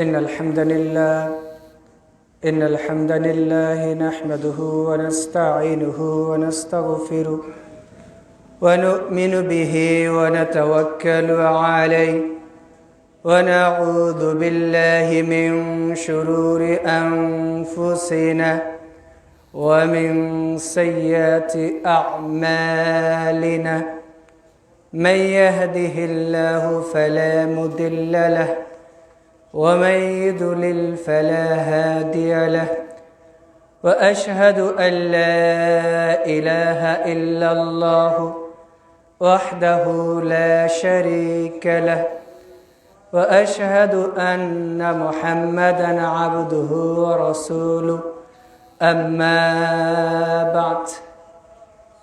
إن الحمد لله نحمده ونستعينه ونستغفره ونؤمن به ونتوكل عليه ونعوذ بالله من شرور أنفسنا ومن سيئات أعمالنا من يهده الله فلا مضل له ومن يضلل فلا هادي له وأشهد أن لا إله إلا الله وحده لا شريك له وأشهد أن محمدا عبده ورسوله أما بعد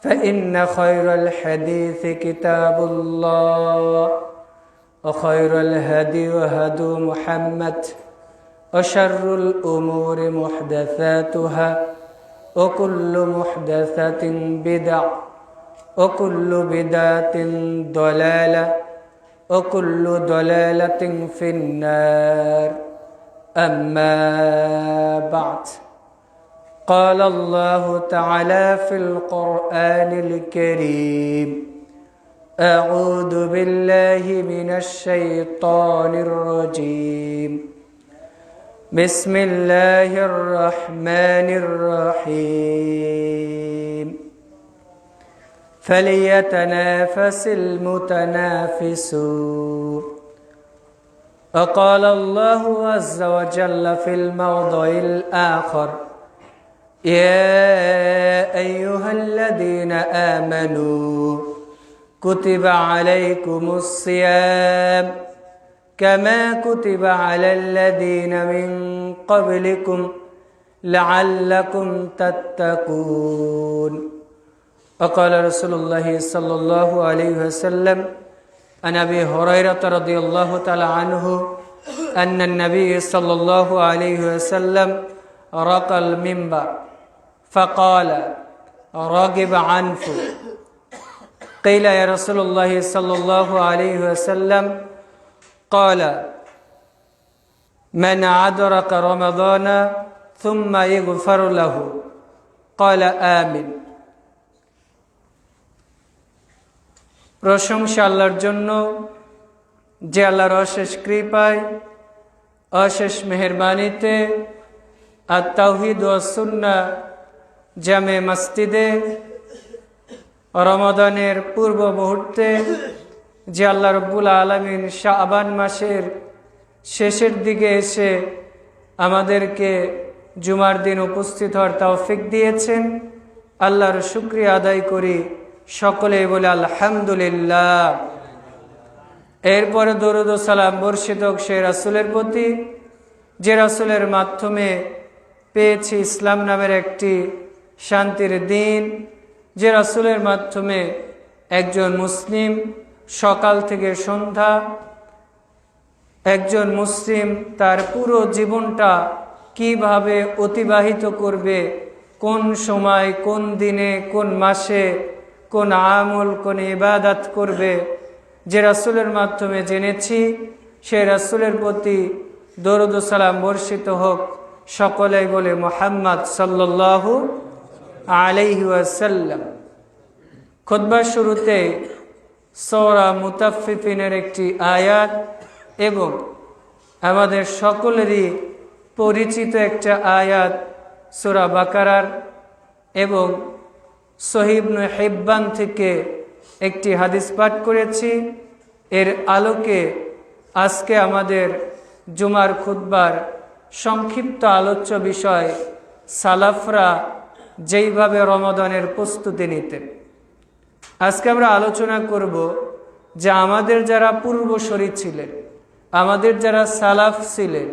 فإن خير الحديث كتاب الله وخير الهدي هدي محمد وشر الأمور محدثاتها وكل محدثة بدع وكل بدعة ضلالة وكل ضلالة في النار أما بعد قال الله تعالى في القرآن الكريم أعوذ بالله من الشيطان الرجيم بسم الله الرحمن الرحيم فليتنافس المتنافسون وقال الله عز وجل في الموضع الآخر يا أيها الذين آمنوا كتب عليكم الصيام كما كتب على الذين من قبلكم لعلكم تتقون وقال رسول الله صلى الله عليه وسلم عن أبي هريرة رضي الله تعالى عنه أن النبي صلى الله عليه وسلم رقى المنبر فقال راغب عنه قيل يا رسول الله صلى الله عليه وسلم قال من أدرك رمضان ثم يغفر له قال آمين প্রশংসা আল্লাহর জন্য যে আল্লাহর অশেষ কৃপায় অশেষ মেহেরবানিতে আত-তাওহীদ ওয়াস সুন্নাহ জামে মসজিদে রমাদানের পূর্ব মুহূর্তে যে আল্লাহ রব্বুল আলামিন শাবান মাসের শেষের দিকে এসে আমাদেরকে জুমার দিন উপস্থিত হওয়ার তৌফিক দিয়েছেন, আল্লাহর শুকরিয়া আদায় করি। সকলে বলে আলহামদুলিল্লাহ। এরপরে দরুদ ও সালাম বর্ষিত হোক সেই রাসূলের প্রতি যে রাসূলের মাধ্যমে পেয়েছি ইসলাম নামের একটি শান্তির দিন, যে রাসূলের মাধ্যমে একজন মুসলিম সকাল থেকে সন্ধ্যা একজন মুসলিম তার পুরো জীবনটা কিভাবে অতিবাহিত করবে, কোন সময় কোন দিনে কোন মাসে কোন আমল কোন ইবাদত করবে, যে রাসূলের মাধ্যমে জেনেছি সেই রাসূলের প্রতি দরুদ ও সালাম বর্ষিত হোক। সকলেই বলে মুহাম্মদ সাল্লাল্লাহু আলাইহি ওয়াসাল্লাম। খুতবার শুরুতে সূরা মুতাফফিফিনের একটি আয়াত এবং আমাদের সকলেরই পরিচিত একটা আয়াত সূরা বাকারার এবং সহিহ ইবনে হিব্বান থেকে একটি হাদিস পাঠ করেছি। এর আলোকে আজকে আমাদের জুমার খুতবার সংক্ষিপ্ত আলোচ্য বিষয় সালাফরা যেইভাবে রমাদানের প্রস্তুতি নিতেন। আজকে আমরা আলোচনা করব যে আমাদের যারা পূর্বসূরি ছিলেন, আমাদের যারা সালাফ ছিলেন,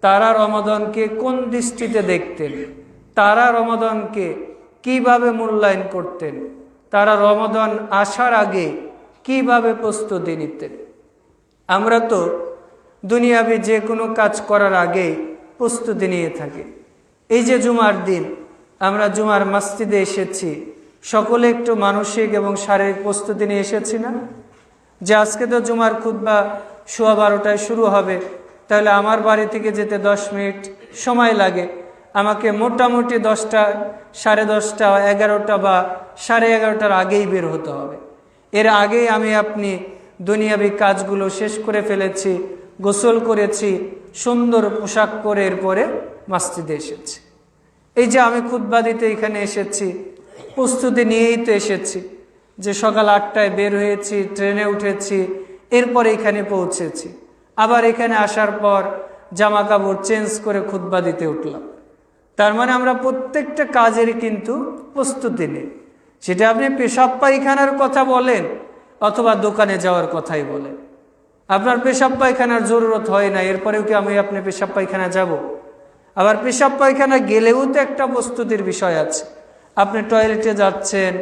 তারা রমাদানকে কোন দৃষ্টিতে দেখতেন, তারা রমাদানকে কিভাবে মূল্যায়ন করতেন, তারা রমাদান আসার আগে কিভাবে প্রস্তুতি নিতেন। আমরা তো দুনিয়াবি যে কোনো কাজ করার আগে প্রস্তুতি নিয়ে থাকি। এই যে জুমার দিন আমরা জুমার মসজিদে এসেছি, সকলে একটু মানসিক এবং শারীরিক প্রস্তুতি নিয়ে এসেছি না? যে আজকে তো জুমার খুতবা 12:15টায় শুরু হবে, তাহলে আমার বাড়ি থেকে যেতে 10 মিনিট সময় লাগে। আমাকে মোটামুটি 10টা, 10:30, 11টা বা 11:30টার আগেই বের হতে হবে। এর আগেই আমি আপনি দুনিয়াবি কাজগুলো শেষ করে ফেলেছি, গোসল করেছি, সুন্দর পোশাক পরে এরপরে মসজিদে এসেছি। এই যে আমি খুতবা দিতে এখানে এসেছি, প্রস্তুতি নিয়েই তো এসেছি, যে সকাল 8টায় বের হয়েছি, ট্রেনে উঠেছি, এরপরে এখানে পৌঁছেছি। আবার এখানে আসার পর জামা কাপড় চেঞ্জ করে খুতবা দিতে উঠলাম। তার মানে আমরা প্রত্যেকটা কাজেরই কিন্তু প্রস্তুতি নিই। সেটা আপনি পেশাব পায়খানার কথা বলেন অথবা দোকানে যাওয়ার কথাই বলেন। আপনার পেশাব পায়খানার জরুরত হয় না, এরপরেও কি আপনি পেশাব পায়খানা যাব? আবার পেশাব পায়খানা গেলেও তো একটা প্রস্তুতির বিষয় আছে। আপনি টয়লেটে যাচ্ছেন,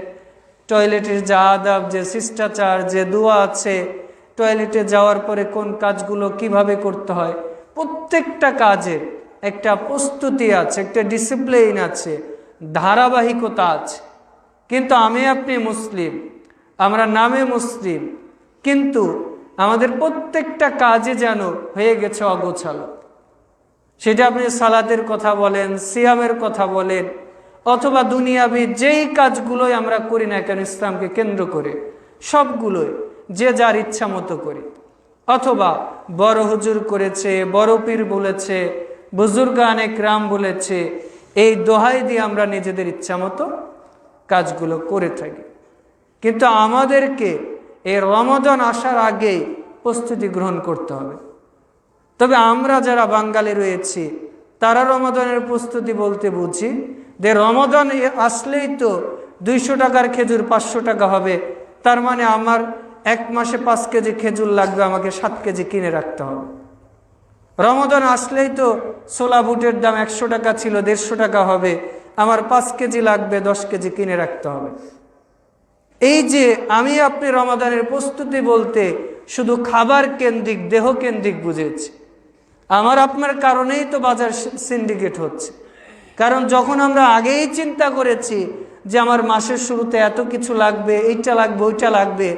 টয়লেটের যে আদাব, যে শিষ্টাচার, যে দোয়া আছে, টয়লেটে যাওয়ার পরে কোন কাজগুলো কিভাবে করতে হয়, প্রত্যেকটা কাজের একটা প্রস্তুতি আছে, একটা ডিসিপ্লিন আছে, ধারাবাহিকতা আছে। কিন্তু আমি আপনি মুসলিম, আমরা নামে মুসলিম, কিন্তু আমাদের প্রত্যেকটা কাজে যেন হয়ে গেছে অগোছালো। সেটা আপনি সালাতের কথা বলেন, সিয়ামের কথা বলেন, অথবা দুনিয়াবি যেই কাজগুলোই আমরা করি না কেন ইসলামকে কেন্দ্র করে, সবগুলোই যে যার ইচ্ছা মতো করি। অথবা বড় হুজুর করেছে, বড় পীর বলেছে, বুজুর্গানে কিরাম বলেছে, এই দোহাই দিয়ে আমরা নিজেদের ইচ্ছা মতো কাজগুলো করে থাকি। কিন্তু আমাদেরকে এই রমাদান আসার আগেই প্রস্তুতি গ্রহণ করতে হবে। তবে আমরা যারা বাঙালি রয়েছি তারা রমাদানের প্রস্তুতি বলতে বুঝি যে রমাদান আসলেই তো 200 টাকার খেজুর 500 টাকা হবে, তার মানে আমার 1 মাসে 5 কেজি খেজুর লাগবে, আমাকে 7 কেজি কিনে রাখতে হবে। রমাদান আসলেই তো ছোলা বুটের দাম 100 টাকা ছিল 150 টাকা হবে, আমার 5 কেজি লাগবে, 10 কেজি কিনে রাখতে হবে। এই যে আমি আপনি রমাদানের প্রস্তুতি বলতে শুধু খাবার কেন্দ্রিক, দেহ কেন্দ্রিক বুঝেছি। আমার আপনার কারণেই তো বাজার সিন্ডিকেট হচ্ছে। কারণ যখন আমরা আগেই চিন্তা করেছি যে আমার মাসের শুরুতে এত কিছু লাগবে, এইটা লাগবে, ওইটা লাগবে,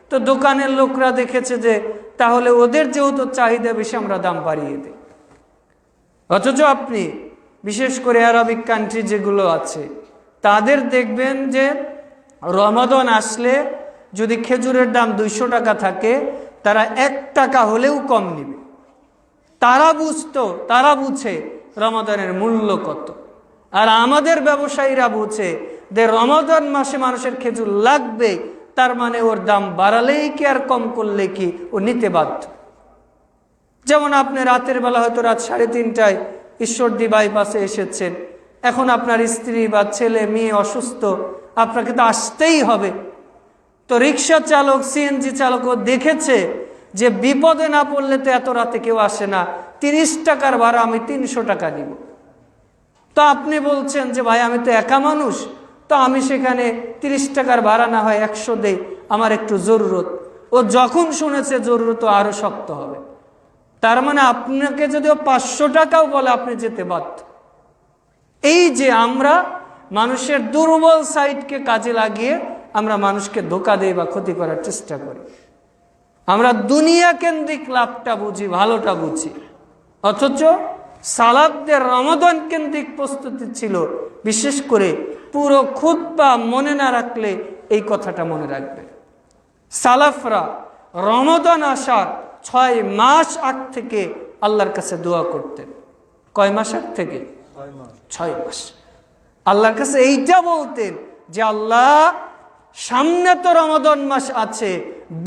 তো দোকানের লোকরা দেখেছে যে তাহলে ওদের যেহেতু চাহিদা বেশি, আমরা দাম বাড়িয়ে দিই। অথচ আপনি বিশেষ করে আরবিক কান্ট্রি যেগুলো আছে, তাদের দেখবেন যে রমাদান আসলে যদি খেজুরের দাম 200 টাকা থাকে, তারা 1 টাকা হলেও কম নেবে। তারা বুঝে রমাদানের মূল্য কত। আর আমাদের ব্যবসায়ীরা বুঝে যে রমাদান মাসে মানুষের খেজুর লাগবে, তার মানে ওর দাম বাড়ালেই কি আর কম করলে কি ও নিতে বাধ্য। যেমন আপনি রাতের বেলা হয়তো রাত 3:30টায় ঈশ্বরদী বাইপাসে এসেছেন, এখন আপনার স্ত্রী বা ছেলে মেয়ে অসুস্থ, আপনাকে তো আসতেই হবে। তো রিক্সা চালক, সিএনজি চালকও দেখেছে যে বিপদে না পড়লে তো এত রাতে কেউ আসে না, 30 টাকার ভাড়া আমি 300 টাকা নিব। তো আপনি বলছেন যে ভাই আমি তো একা মানুষ, তো আমি সেখানে 30 টাকার ভাড়া না হয় 100 দেই, আমার একটু জরুরত। ও যখন শুনেছে জরুরত আরো শক্ত হবে। তার মানে আপনাকে যদিও 500 টাকাও বলে আপনি যেতে বাধ্য। এই যে আমরা মানুষের দুর্বল সাইডকে কাজে লাগিয়ে আমরা মানুষকে ধোঁকা দেই বা ক্ষতি করার চেষ্টা করি। আমরা দুনিয়া কেন্দ্রিক লাভটা বুঝি, ভালোটা বুঝি। অথচ সালাফদের রমাদান কেন্দ্রিক প্রস্তুতি ছিল। বিশেষ করে পুরো খুতবা মনে না রাখলে এই কথাটা মনে রাখবে, সালাফরা রমাদান আসার 6 মাস আগ থেকে আল্লাহর কাছে দোয়া করতেন। কয় মাস আগ থেকে? 6 মাস। আল্লাহর কাছে এইটা বলতেন যে আল্লাহ, সামনে তো রমাদান মাস আছে,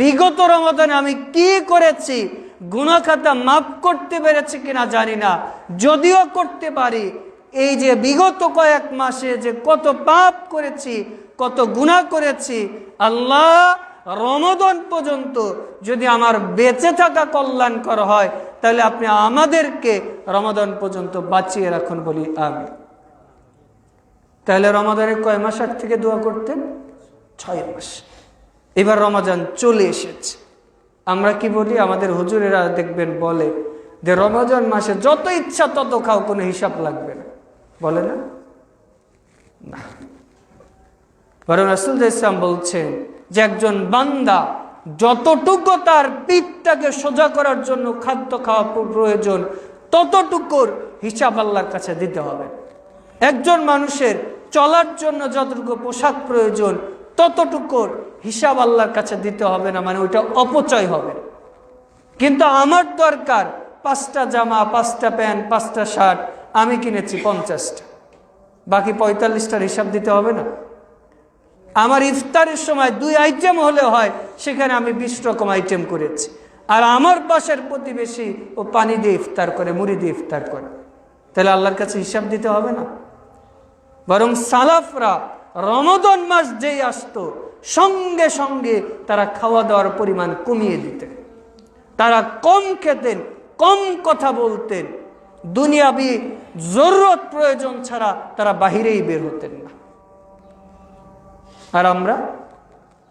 বিগত রমাদানে আমি কি করেছি, গুনাহ খাতা মাফ করতে পেরেছি কিনা জানি না, যদিও করতে পারি, এই যে বিগত কয়েক মাসে যে কত পাপ করেছি, কত গুনাহ করেছি, আল্লাহ রমাদান পর্যন্ত যদি আমার বেঁচে থাকা কল্যাণকর হয়, তাহলে আপনি আমাদেরকে রমাদান পর্যন্ত বাঁচিয়ে রাখুন বলি আমি। তাহলে রমাদানের কয় মাস আগ থেকে দোয়া করতেন? 6 মাস। এবার রমাদান চলে এসেছে, আমরা কি বলি, আমাদের হুজুরেরা দেখবেন বলে যে রমাদান মাসে যত ইচ্ছা তত খাও, কোনো হিসাব লাগবে না, বলে না? বরং রাসূল ইসলাম বলছেন যে একজন বান্দা যতটুকু তার পিঠটাকে সোজা করার জন্য খাদ্য খাওয়া প্রয়োজন ততটুকুর হিসাব আল্লাহর কাছে দিতে হবে। একজন মানুষের চলার জন্য যতটুকু পোশাক প্রয়োজন ততটুকুর হিসাব আল্লাহর কাছে দিতে হবে না, মানে ওইটা অপচয় হবে। কিন্তু আমার দরকার 5টা জামা, 5টা প্যান্ট, 5টা শার্ট, আমি কিনেছি 50টা, বাকি 45টার হিসাব দিতে হবে না? আমার ইফতারের সময় 2 আইটেম হলে হয়, সেখানে আমি 20 রকম আইটেম করেছি। আর আমার পাশের প্রতিবেশী ও পানি দিয়ে ইফতার করে, মুড়ি দিয়ে ইফতার করে, তাহলে আল্লাহর কাছে হিসাব দিতে হবে না? বরং সালাফরা রমাদান মাস যেই আসতো সঙ্গে সঙ্গে তারা খাওয়া দাওয়ার পরিমাণ কমিয়ে দিতেন, তারা কম খেতেন, কম কথা বলতেন, দুনিয়াবি জরুরত প্রয়োজন ছাড়া তারা বাহিরেই বের হতেন না। আর আমরা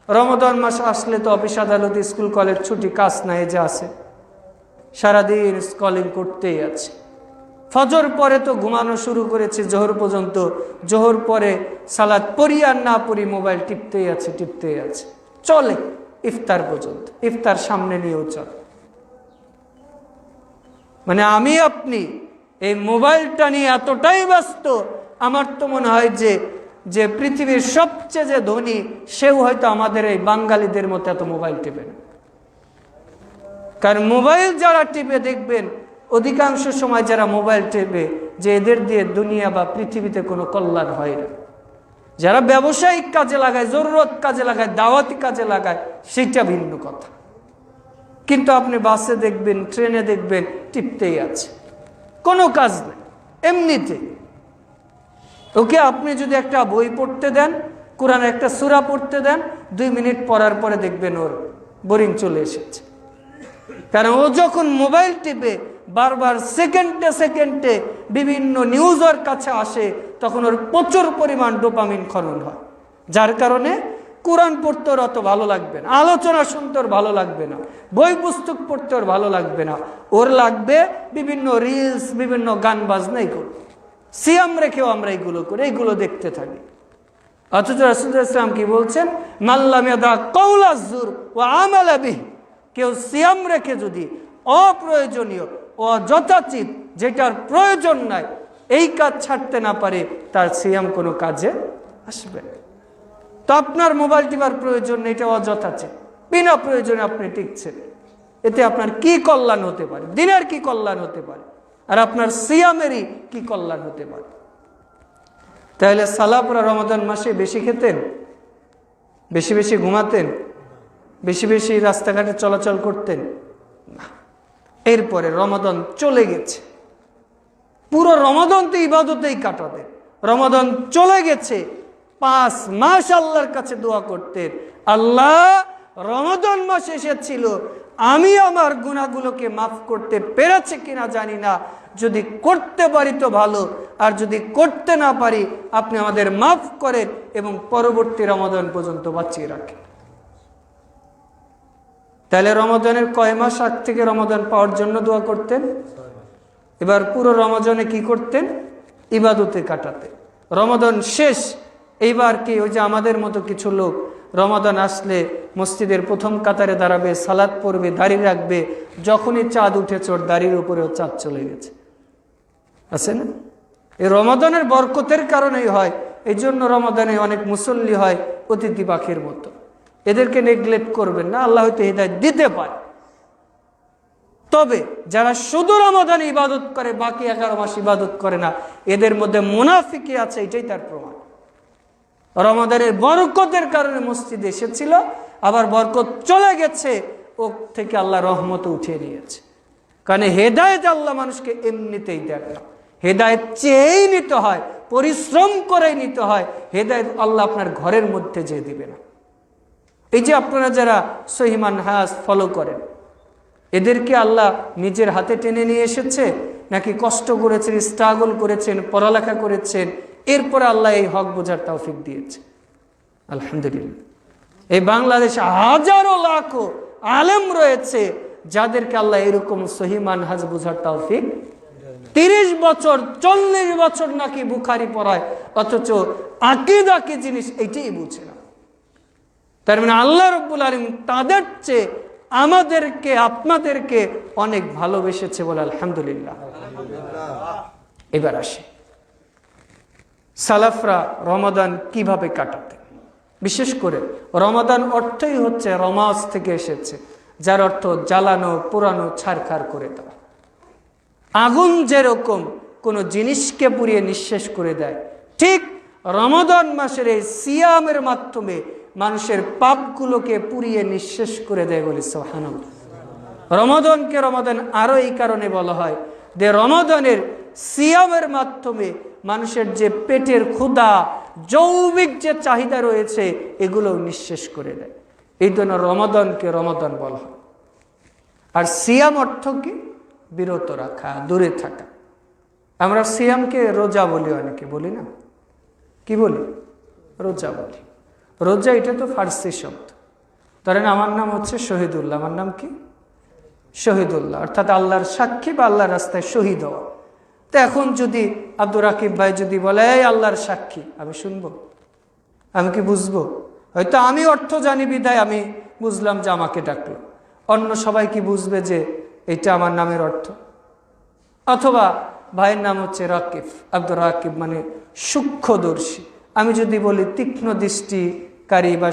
রমাদান মাস আসলে তো অফিস আদালত, স্কুল কলেজ ছুটি, কাজ নাই যে আছে, সারাদিন স্কলিং করতেই আছে। ফজর পরে তো ঘুমানো শুরু করেছি জোহর পর্যন্ত, জোহর পরে সালাত পড়ি আর না পড়ি মোবাইল টিপতেই আছে, চলে ইফতার পর্যন্ত, ইফতার সামনে নিয়েও চলে। মানে আমি আপনি এই মোবাইলটা নিয়ে এতটাই ব্যস্ত, আমার তো মনে হয় যে পৃথিবীর সবচেয়ে যে ধনী সেও হয়তো আমাদের এই বাঙালিদের মতো এত মোবাইল টিপে না। কারণ মোবাইল যারা টিপে দেখবেন অধিকাংশ সময় যারা মোবাইল টিপে, যে এদের দিয়ে দুনিয়া বা পৃথিবীতে কোনো কল্যাণ হয় না। যারা ব্যবসায়িক কাজে লাগায়, জরুরত কাজে লাগায়, দাওয়াতি কাজে লাগায়, সেটা ভিন্ন কথা। কিন্তু আপনি বাসে দেখবেন, ট্রেনে দেখবেন, টিপতেই আছে, কোনো কাজ নেই এমনিতে। ওকে আপনি যদি একটা বই পড়তে দেন, কোরআনের একটা সূরা পড়তে দেন, 2 মিনিট পড়ার পরে দেখবেন ওর বোরিং চলে এসেছে। কারণ ও যখন মোবাইল টিপে বারবার সেকেন্ডে বিভিন্ন নিউজ ওর কাছে আসে, তখন ওর প্রচুর পরিমাণ ডোপামিন খনন হয়, যার কারণে কোরআন পড়তে ওর অত ভালো লাগবে না, আলোচনা শুনতে ওর ভালো লাগবে না, বই পুস্তক পড়তে ওর ভালো লাগবে না, ওর লাগবে বিভিন্ন রিলস, বিভিন্ন গান বাজনা। এগুলো সিয়াম রেখেও আমরা এইগুলো করি, এইগুলো দেখতে থাকি। অথচ রাসূলুল্লাহ সাল্লাল্লাহু আলাইহি ওয়াসাল্লাম কি বলছেন? মাল্লাম ইয়াদা কাওলা যুর ওয়া আমালা বিহি, কেউ সিয়াম রেখে যদি অপ্রয়োজনীয়, অযথাচিত, যেটার প্রয়োজন নাই, এই কাজ ছাড়তে না পারে, তার সিয়াম কোনো কাজে আসবে না। তো আপনার মোবাইল টিপার প্রয়োজন নেই, এটা অযথাচিত, বিনা প্রয়োজনে আপনি টিকছেন, এতে আপনার কি কল্যাণ হতে পারে? দিনের কি কল্যাণ হতে পারে? আর আপনার সিয়ামেরই কি কল্যাণ হতে পারে? তাহলে সালাফরা রমাদান মাসে বেশি খেতেন, বেশি বেশি ঘুমাতেন, বেশি বেশি রাস্তাঘাটে চলাচল করতেন না। এরপরে রমাদান চলে গেছে, পুরো রমাদান তো ইবাদতেই কাটাতেন। রমাদান চলে গেছে, 5 মাস আল্লাহর কাছে দোয়া করতেন, আল্লাহ রমাদান মাস এসেছিল, আমি আমার গুনাহগুলোকে মাফ করতে পেরেছি কিনা জানি না, যদি করতে পারি তো ভালো, আর যদি করতে না পারি আপনি আমাদের মাফ করেন এবং পরবর্তী রমাদান পর্যন্ত বাঁচিয়ে রাখেন। তাহলে রমাদানের কয় মাস আগ থেকে রমাদান পাওয়ার জন্য দোয়া করতেন? এবার পুরো রমাদানে কি করতেন? ইবাদতে কাটাতেন। রমাদান শেষ, এইবার কি ওই যে আমাদের মতো কিছু লোক রমাদান আসলে মসজিদের প্রথম কাতারে দাঁড়াবে, সালাত পড়বে, দাড়ি রাখবে, যখনই চাঁদ উঠেছে ওর দাড়ির উপরেও চাঁদ চলে গেছে, আছে না? এই রমাদানের বরকতের কারণেই হয়। এই জন্য রমাদানে অনেক মুসল্লি হয় অতিথি পাখির মতো, এদেরকে নেগলেক্ট করবেন না, আল্লাহ হয়তো হিদায়াত দিতে পারে। তবে যারা শুধু রমাদানে ইবাদত করে, বাকি 11 মাস ইবাদত করে না, এদের মধ্যে মুনাফিকি আছে, এটাই তার প্রমাণ। রমাদানের বরকতের কারণে মসজিদে এসেছিল, আবার বরকত চলে গেছে, ও থেকে আল্লাহ রহমত উঠিয়ে নিয়েছে। কারণ হেদায়েত আল্লাহ মানুষকে এমনিতেই দেন না, হেদায়েত চেয়েই নিতে হয়, পরিশ্রম করেই নিতে হয়। হেদায়েত আল্লাহ আপনার ঘরের মধ্যে যেয়ে দিবে না। এই যে আপনারা যারা সহিহ মানহাজ ফলো করেন, এদেরকে আল্লাহ নিজের হাতে টেনে নিয়ে এসেছে, নাকি কষ্ট করেছেন, স্ট্রাগল করেছেন, পড়ালেখা করেছেন, এরপরে আল্লাহ এই হক বোঝার তৌফিক দিয়েছে? আলহামদুলিল্লাহ। এই বাংলাদেশে হাজারো লাখো আলেম রয়েছে যাদেরকে আল্লাহ এরকম সহিহ মানহাজ বোঝার তৌফিক, 30 বছর 40 বছর নাকি বুখারি পড়ায়, অথচ আকীদা কি জিনিস এইটাই বুঝে না। তার মানে আল্লাহ রাব্বুল আলামিন তাদের চেয়ে আমাদেরকে, আপনাদেরকে অনেক ভালোবেসেছে বলে আলহামদুলিল্লাহ। এবার আসে সালাফরা রমাদান কিভাবে কাটাতেন। বিশেষ করে রমাদান অর্থই হচ্ছে রমাজ থেকে এসেছে, যার অর্থ জ্বালানো, পোড়ানো, ছারখার করে দেওয়া। আগুন যেরকম কোনো জিনিসকে পুড়িয়ে নিঃশেষ করে দেয়, ঠিক রমাদান মাসের এই সিয়ামের মাধ্যমে মানুষের পাপগুলোকে পুড়িয়ে নিঃশেষ করে দেয় বলে সুবহানাল্লাহ। রমাদানকে রমাদান আরো এই কারণে বলা হয় যে রমাদানের সিয়ামের মাধ্যমে মানুষের যে পেটের ক্ষুধা, যৌবিক যে চাহিদা রয়েছে, এগুলো নিঃশেষ করে দেয়। এই জন্য রমাদানকে রমাদান বলা হয়। আর সিয়াম অর্থ কি? বিরত রাখা, দূরে থাকা। আমরা সিয়ামকে রোজা বলি, অনেকে বলি না, কি বলি? রোজা বলি। রোজা এটা তো ফার্সি শব্দ। ধরেন আমার নাম হচ্ছে শহীদুল্লাহ, আমার নাম কি? শহীদুল্লাহ, অর্থাৎ আল্লাহর সাক্ষী বা আল্লাহর রাস্তায় শহীদ হওয়া। তো এখন যদি আব্দুর রাকিব ভাই যদি বলে এই আল্লাহর সাক্ষী, আমি শুনবো? আমি কি বুঝবো? হয়তো আমি অর্থ জানি বিধায় আমি বুঝলাম যে আমাকে ডাকলো, অন্য সবাই কি বুঝবে যে এটা আমার নামের অর্থ? অথবা ভাইয়ের নাম হচ্ছে রাকিব, আব্দুর রাকিব মানে সূক্ষ্মদর্শী। আমি যদি বলি তীক্ষ্ণ দৃষ্টিকারী বা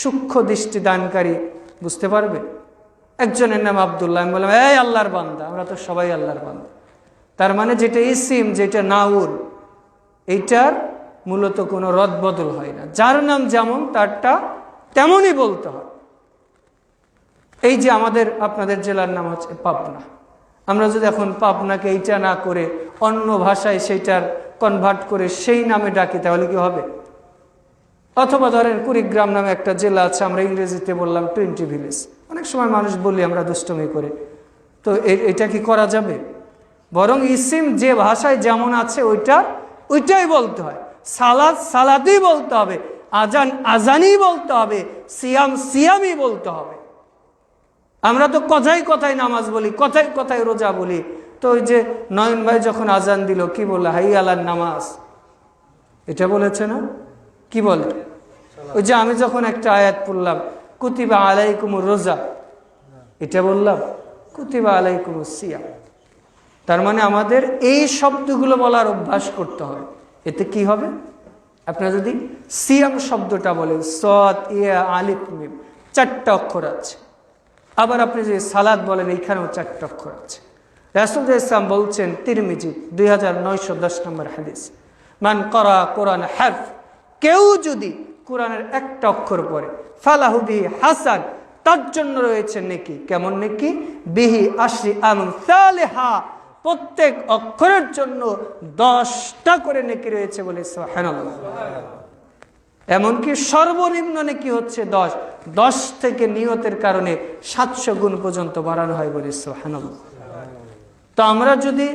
সূক্ষ্ম দৃষ্টি দানকারী, বুঝতে পারবে? একজনের নাম আব্দুল্লাহ, আমি বললাম এই আল্লাহর বান্দা, আমরা তো সবাই আল্লাহর বান্দা। তার মানে যেটা ইসিম, যেটা নাউল, এইটার মূলত কোনো রদবদল হয় না। যার নাম যেমন তারটা তেমনই বলতে হয়। এই যে আমাদের আপনাদের জেলার নাম হচ্ছে পাবনা, আমরা যদি এখন পাবনাকে এইটা না করে অন্য ভাষায় সেইটার কনভার্ট করে সেই নামে ডাকি, তাহলে কি হবে? অথবা ধরেন কুড়িগ্রাম নামে একটা জেলা আছে, আমরা ইংরেজিতে বললাম 20 ভিলেজ। অনেক সময় মানুষ বলি আমরা দুষ্টমি করে, তো এটা কি করা যাবে? বরং ইসিম যে ভাষায় যেমন আছে ওইটাই বলতে হয়। সালাদ সালাদই বলতে হবে, আজান আজানই বলতে হবে, সিয়াম সিয়ামই বলতে হবে। আমরা তো কথায় কথায় নামাজ বলি, কথায় কথায় রোজা বলি। তো ওই যে নয়ন ভাই যখন আজান দিল কি বললো? হাই আলান নামাজ, এটা বলেছে না? কি বলে? ওই যে আমি যখন একটা আয়াত পড়লাম কুতিবা আলাইকুমুর রোজা, এটা বললাম কুতিবা আলাইকুমুস সিয়াম। তার মানে আমাদের এই শব্দগুলো বলার অভ্যাস করতে হবে। এতে কি হবে? আপনারা যদি সিয়াম শব্দটা বলেন, সদ ইয়া আলিফ মিম, 4টা অক্ষর আছে। আবার আপনি যদি সালাদ বলেন, এইখানেও 4টা অক্ষর আছে। রাসূল ইসলাম বলছেন, তিরমিজি 2910 নম্বর হাদিস, মান করা কোরআন হারফ, কেউ যদি কোরআনের একটা অক্ষর পড়ে, ফালাহু বিহি হাসান, তার জন্য রয়েছে নেকি। কেমন নেকি? বিহি আশরি আমসালিহা, প্রত্যেক অক্ষরের জন্য 10টা করে নেকি রয়েছে বলে সুবহানাল্লাহ। এমনকি সর্বনিম্ন নেকি হচ্ছে 10 থেকে নিয়তের কারণে 700 গুণ পর্যন্ত বাড়ানো হয় বলে সুবহানাল্লাহ। তো আমরা যদি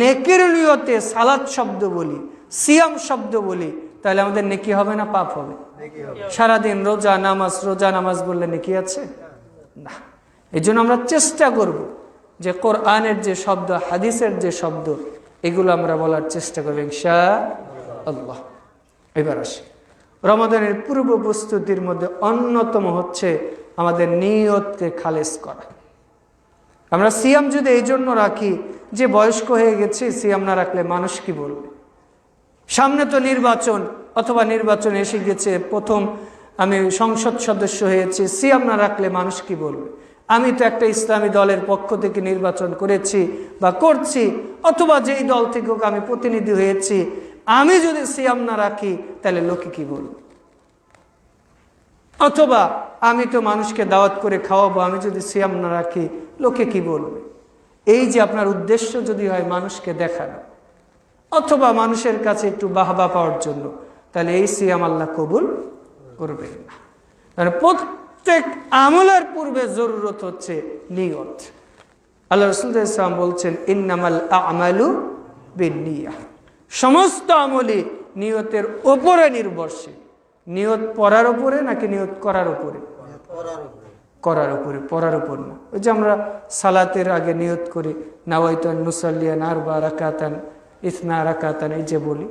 নেকির নিয়তে সালাত শব্দ বলি, সিয়াম শব্দ বলি, তাহলে আমাদের নেকি হবে না পাপ হবে? সারাদিন রোজা নামাজ বললে নেকি আছে না। এই জন্য আমরা চেষ্টা করব যে কোরআনের যে শব্দ, হাদিসের যে শব্দ, এগুলো আমরা বলার চেষ্টা করব ইনশাআল্লাহ। এবার আসি রমাদানের পূর্ব প্রস্তুতির মধ্যে অন্যতম হচ্ছে আমাদের নিয়তকে খালেস করা। আমরা সিয়াম যদি এই জন্য রাখি যে বয়স্ক হয়ে গেছি, সিয়াম না রাখলে মানুষ কি বলবে? সামনে তো নির্বাচন, অথবা নির্বাচন এসে গেছে, প্রথম আমি সংসদ সদস্য হয়েছি, সিয়াম না রাখলে মানুষ কি বলবে? আমি তো একটা ইসলামী দলের পক্ষ থেকে নির্বাচন করেছি বা করছি, অথবা যেই দল থেকে হোক আমি প্রতিনিধি হয়েছি, আমি যদি সিয়াম না রাখি তাহলে লোকে কি বলবে? অথবা আমি তো মানুষকে দাওয়াত করে খাওয়াবো, আমি যদি সিয়াম না রাখি লোকে কি বলবে? এই যে আপনার উদ্দেশ্য যদি হয় মানুষকে দেখানো অথবা মানুষের কাছে একটু বাহবা পাওয়ার জন্য, তাহলে এই সিয়াম আল্লাহ কবুল করবেন না। মানে প্রত্যেক আমলের পূর্বে জরুরত হচ্ছে নিয়ত। আল্লাহ রাসূল সাল্লাল্লাহু আলাইহি ওয়াসাল্লাম বলছেন, ইন্নামাল আমালু বিন্নিয়াহ, সমস্ত আমলই নিয়তের উপরে নির্ভরশীল। নিয়ত পড়ার উপরে নাকি নিয়ত করার উপরে? করার উপরে, পড়ার উপর না। ওই যে আমরা সালাতের আগে নিয়ত করি, নাওয়াইতু আন নুসাল্লিয়া আরবা রাকাতান ইসনা রাকাতান, এই যে বলি।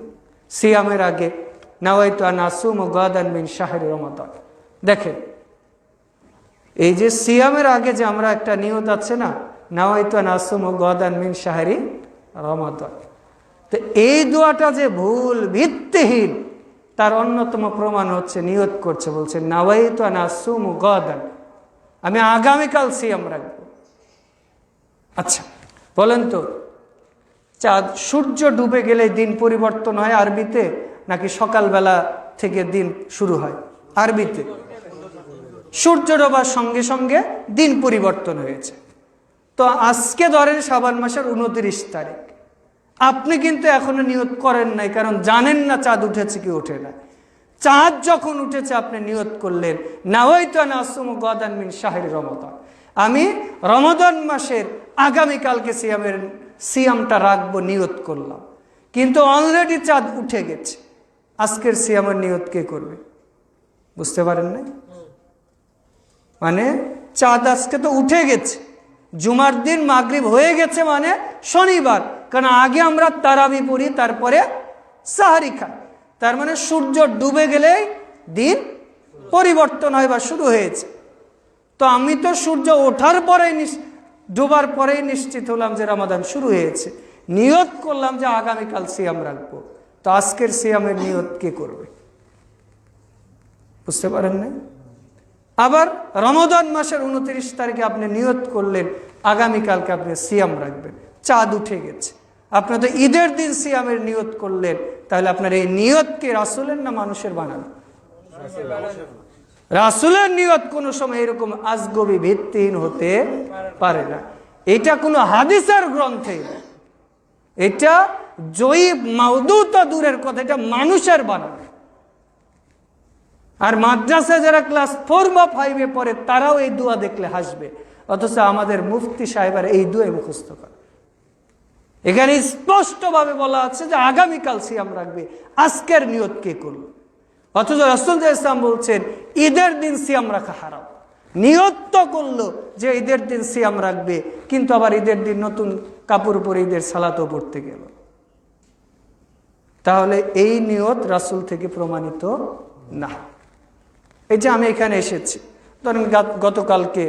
সিয়ামের আগে নাওয়াইতু আন আসুম গাদান মিন শাহরি রমাদান, দেখেন, এই যে সিয়ামের আগে যে আমরা একটা নিয়ত আছে না, নাওয়াইতু আন আসুমু গাদান মিন শাহরি রমাদান, তো এই দোয়াটা যে ভুল ভিত্তিহীন তার অন্যতম প্রমাণ হচ্ছে নিয়ত করছে, বলছে নাওয়াইতু আন আসুমু গাদান, আমি আগামীকাল সিয়াম রাখবো। আচ্ছা বলেন তো, চাঁদ সূর্য ডুবে গেলে দিন পরিবর্তন হয় আরবিতে, নাকি সকালবেলা থেকে দিন শুরু হয়? আরবিতে। সূর্য ডোবার সঙ্গে সঙ্গে দিন পরিবর্তন হয়েছে। তো আজকে ধরেন শাবান মাসের 29 তারিখ, আপনি কিন্তু এখনো নিয়ত করেন নাই, কারণ জানেন না চাঁদ উঠেছে কি ওঠে না। চাঁদ যখন উঠেছে আপনি নিয়ত করলেন নাওয়াইতু আন আসুমু গাদান মিন শাহরি রমাদান, আমি রমাদান মাসের আগামীকালকে সিয়ামটা রাখবো, নিয়ত করলাম। কিন্তু অলরেডি চাঁদ উঠে গেছে, আজকের সিয়ামের নিয়ত কে করবে? বুঝতে পারেন না? মানে চাঁদ আজকে তো উঠে গেছে, জুমার দিন মাগরিব হয়ে গেছে, মানে শনিবার, কারণ আগে আমরা তারাবি পড়ি, তারপরে সাহারি খাই। তার মানে সূর্য ডুবে গেলেই দিন পরিবর্তন হয় বা শুরু হয়েছে। তো আমি তো সূর্য ওঠার পরেই ডুবার পরেই নিশ্চিত হলাম যে রমাদান শুরু হয়েছে, নিয়ত করলাম যে আগামীকাল সিয়াম রাখবো। তো আজকের সিয়ামের নিয়ত কে করবে? বুঝতে পারেন না? আবার রমাদান মাসের 29 তারিখে আপনি নিয়ত করলেন আগামীকালকে আপনি সিয়াম রাখবেন, চাঁদ উঠে গেছে, আপনি তো ঈদের দিন সিয়ামের নিয়ত করলেন, তাহলে আপনার এই নিয়ত কি রাসূলের না মানুষের বানানো? রাসূলের নিয়ত কোনো সময় এরকম আজগবি ভিত্তিহীন হতে পারে না। এটা কোনো হাদিসের গ্রন্থে, এটা জয়ীব মাউদুতা দূরের কথা, এটা মানুষের বানানো। আর মাদ্রাসায় যারা ক্লাস 4 বা 5 পড়ে তারাও এই দোয়া দেখলে হাসবে, অথচ আমাদের মুফতি সাহেবের এই দোয়া মুখস্থ করে। এখানে স্পষ্টভাবে বলা আছে যে আগামীকাল সিয়াম রাখবে, আজকের নিয়ত কে করল? অথচ রাসূল ইসলাম বলছেন ঈদের দিন সিয়াম রাখা হারাম। নিয়ত তো করলো যে ঈদের দিন সিয়াম রাখবে, কিন্তু আবার ঈদের দিন নতুন কাপড় পরে ঈদের সালাতও পড়তে গেল। তাহলে এই নিয়ত রাসূল থেকে প্রমাণিত না। এই যে আমি এখানে এসেছি, ধরেন গতকালকে